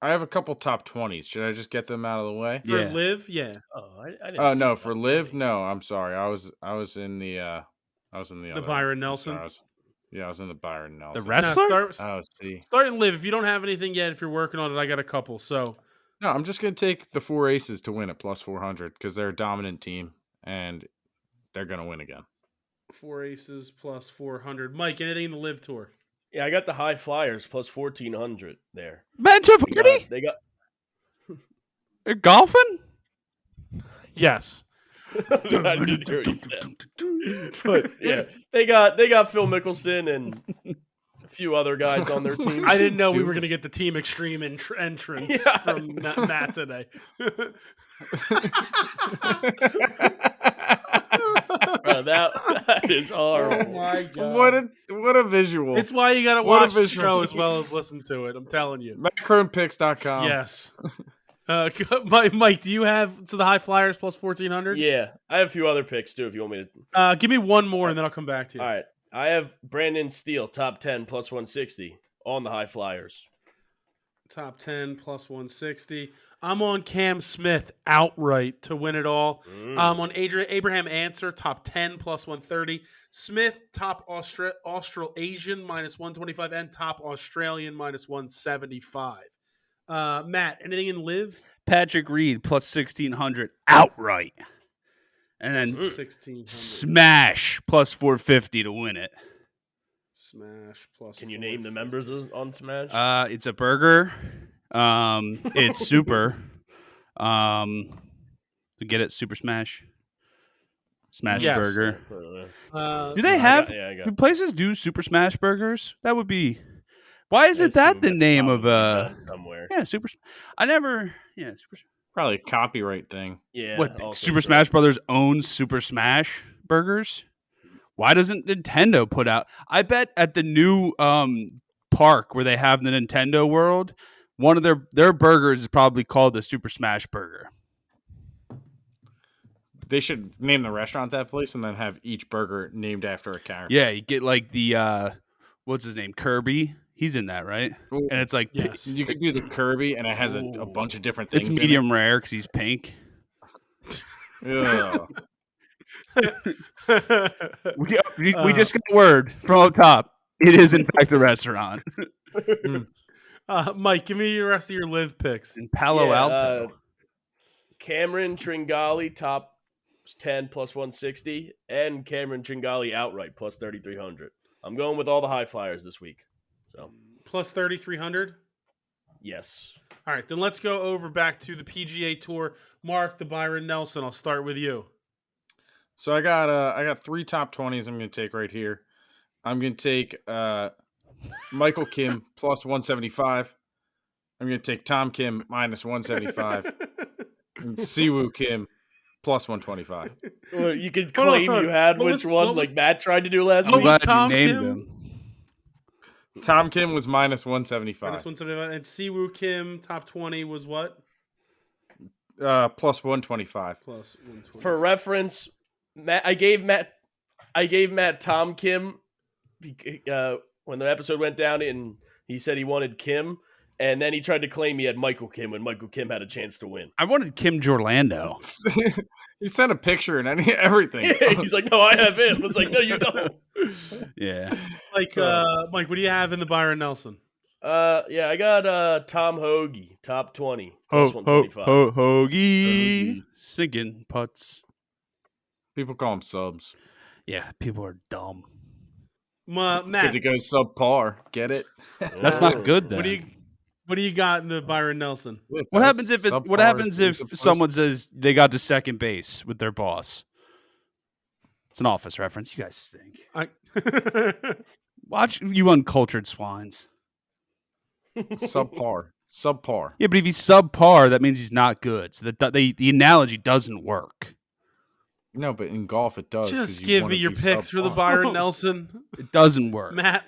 have a couple top 20s. Should I just get them out of the way? For Yeah. LIV, yeah. Oh, I didn't Oh see no, that. for LIV, no. I'm sorry. I was in the other Byron one. Nelson? I'm sorry, I was in the Byron Nelson. The wrestler? Start in LIV. If you don't have anything yet, if you're working on it, I got a couple. So No, I'm just gonna take the 4 aces to win at plus 400 because they're a dominant team and they're gonna win again. 4 aces plus 400. Mike, anything in the LIV tour? Yeah, I got the high flyers plus 1,400 there. Manchester? They got They're golfing? Yes. I didn't hear what you said. But yeah, they got Phil Mickelson and a few other guys on their team. I didn't know we were going to get the Team Extreme entrance Yeah. from Matt today. Bro, that is horrible. my God. What a visual. It's why you got to What a watch the visual. show as well as listen to it. I'm telling you. MacronPicks.com. Yes. Mike, do you have the high flyers plus 1,400? Yeah, I have a few other picks too if you want me to. Give me one more and then I'll come back to you. All right, I have Brandon Steele top 10 plus 160 on the high flyers. Top 10 plus 160. I'm on Cam Smith outright to win it all. I'm on Abraham Answer, top 10 plus 130. Smith, top Australasian minus 125 and top Australian minus 175. Matt, anything in LIV? Patrick Reed plus 1,600 outright. And then 1,600. Smash plus 450 to win it. Smash plus. Can you name the members on Smash? It's a burger. It's super. To get it, Super Smash. Smash Yes. Burger. Uh, Do they have? I got Do places do Super Smash Burgers? That would be. Why is I it that assume the that's name of probably done somewhere? Yeah, Super. I never. Yeah, Super. Probably a copyright thing. Yeah. What also Super true. Smash Brothers owns Super Smash Burgers? Why doesn't Nintendo put out? I bet at the new park where they have the Nintendo World, one of their burgers is probably called the Super Smash Burger. They should name the restaurant that place and then have each burger named after a character. Yeah, you get like the what's his name, Kirby. He's in that, right? Ooh. And it's like Yes. You could do the Kirby, and it has a bunch of different things. it's medium rare because he's pink. Yeah. We just got word from up top. It is in fact a restaurant Mike, give me the rest of your LIV picks. in Palo Alto. Cameron Tringali top 10 plus 160 and Cameron Tringali outright plus 3,300. I'm going with all the high flyers this week. So, Plus 3,300. yes. All right, then let's go over back to the PGA Tour. Mark, the Byron Nelson. I'll start with you. So I got 3 top 20s I'm going to take right here. I'm going to take Michael Kim plus 175. I'm going to take Tom Kim minus 175. And Siwoo Kim plus 125. Well, you could Hold on, claim hold you on. had What which was- one, what was- like Matt tried to do last I'm what week. was glad Tom you named Kim? him. Tom Kim was minus 175. Minus 175. And Siwoo Kim, top 20 was what? Plus 125. Plus 120. For reference, I gave Matt Tom Kim when the episode went down, and he said he wanted Kim, and then he tried to claim he had Michael Kim when Michael Kim had a chance to win. I wanted Kim Jorlando. He sent a picture and everything. He's like, "No, I have him." I was like, "No, you don't." Yeah. Mike, what do you have in the Byron Nelson? Yeah, I got Tom Hoagie top 20 plus 125. Hoagie. Sinking putts. People call him subs. Yeah, people are dumb. Matt, Because he goes subpar. Get it? That's not good then. what do you got in the Byron Nelson? What happens if someone says they got to second base with their boss? It's an Office reference. You guys stink. Watch you uncultured swines. subpar? Subpar. Yeah, but if he's subpar, that means he's not good. So the analogy doesn't work. No, but in golf it does. 'cause Just you give wanna me your be picks for the subpar. Byron Nelson. It doesn't work. Matt.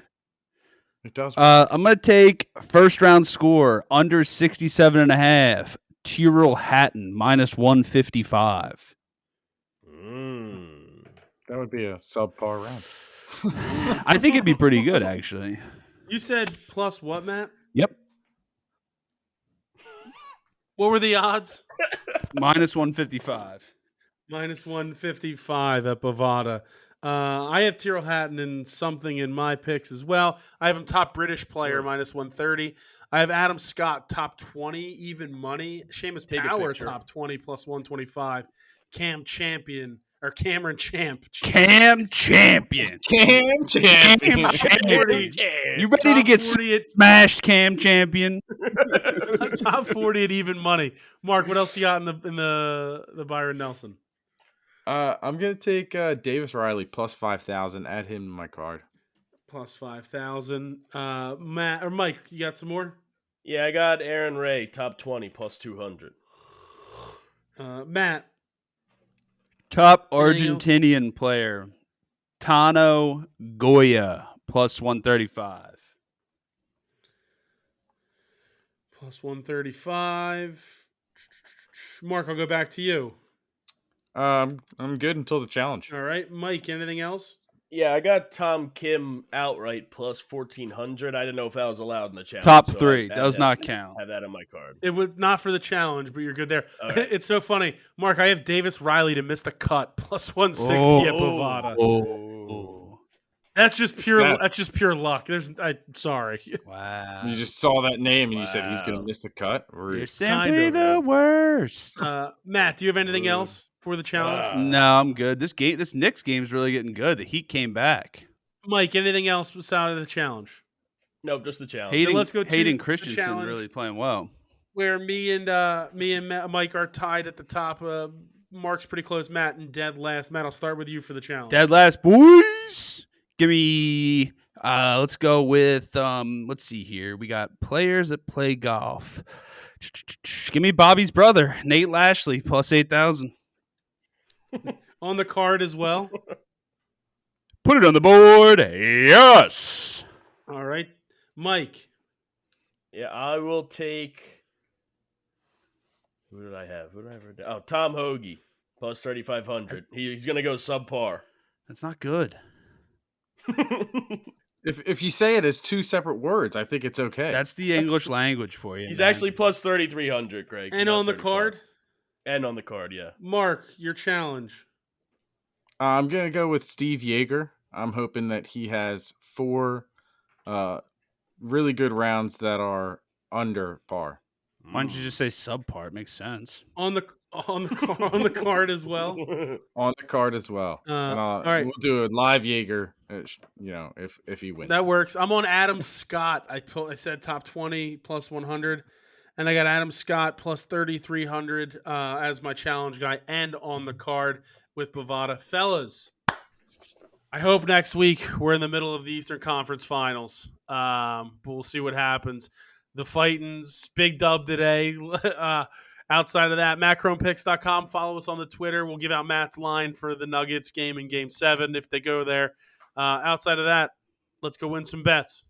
It does. I'm going to take first round score under 67.5. Tyrrell Hatton minus 155. That would be a subpar round. I think it'd be pretty good, actually. You said plus what, Matt? Yep. What were the odds? Minus 155. Minus 155 at Bovada. I have Tyrrell Hatton and something in my picks as well. I have him top British player, minus 130. I have Adam Scott, top 20, even money. Seamus Power, top 20, plus 125. Cameron Champion. Cam Champion. Cam Champion. You ready to get smashed, Cam Champion? Top 40 at even money. Mark, what else you got in the Byron Nelson? I'm gonna take Davis Riley plus 5,000. Add him to my card. Plus 5,000. Matt or Mike, you got some more? Yeah, I got Aaron Ray, top 20, plus 200. Matt. Top Argentinian player, Tano Goya, plus 135. Plus 135. Mark, I'll go back to you. I'm good until the challenge. All right. Mike, anything else? Yeah, I got Tom Kim outright plus 1,400. I didn't know if that was allowed in the challenge. Top so three does not count. Have that on my card. It was not for the challenge, but you're good there. Okay. It's so funny. Mark, I have Davis Riley to miss the cut, plus 160 at Bovada. Oh. That's just pure luck. Sorry. Wow. You just saw that name and you said he's gonna miss the cut. You're simply the worst. Matt, do you have anything else for the challenge? No, I'm good. This Knicks game's really getting good. The Heat came back. Mike, anything else besides the challenge? Nope, just the challenge. Hayden Christensen really playing well. Where me and Mike are tied at the top. Mark's pretty close. Matt and dead last. Matt, I'll start with you for the challenge. Dead last, boys. Give me. Let's go with. Let's see here. We got players that play golf. Give me Bobby's brother, Nate Lashley, plus 8,000. On the card as well. Put it on the board. Yes. All right, Mike. Yeah, I will take. Who did I have? Oh, Tom Hoagie, plus 3,500. He's gonna go subpar. That's not good. If you say it as two separate words, I think it's okay. That's the English language for you. He's actually plus 3,300, Greg. And on the card? And on the card, yeah. Mark, your challenge. I'm going to go with Steve Yeager. I'm hoping that he has 4 really good rounds that are under par. Why don't you just say subpar? It makes sense. On the card as well. On the card as well. All right, we'll do a live Yeager. If he wins, that works. I'm on Adam Scott. I said top 20 plus 100, and I got Adam Scott plus 3,300 as my challenge guy, and on the card with Bovada. Fellas, I hope next week we're in the middle of the Eastern Conference Finals. But we'll see what happens. The Fightins, big dub today. Outside of that, MattChromePicks.com. Follow us on the Twitter. We'll give out Matt's line for the Nuggets game in Game 7 if they go there. Outside of that, let's go win some bets.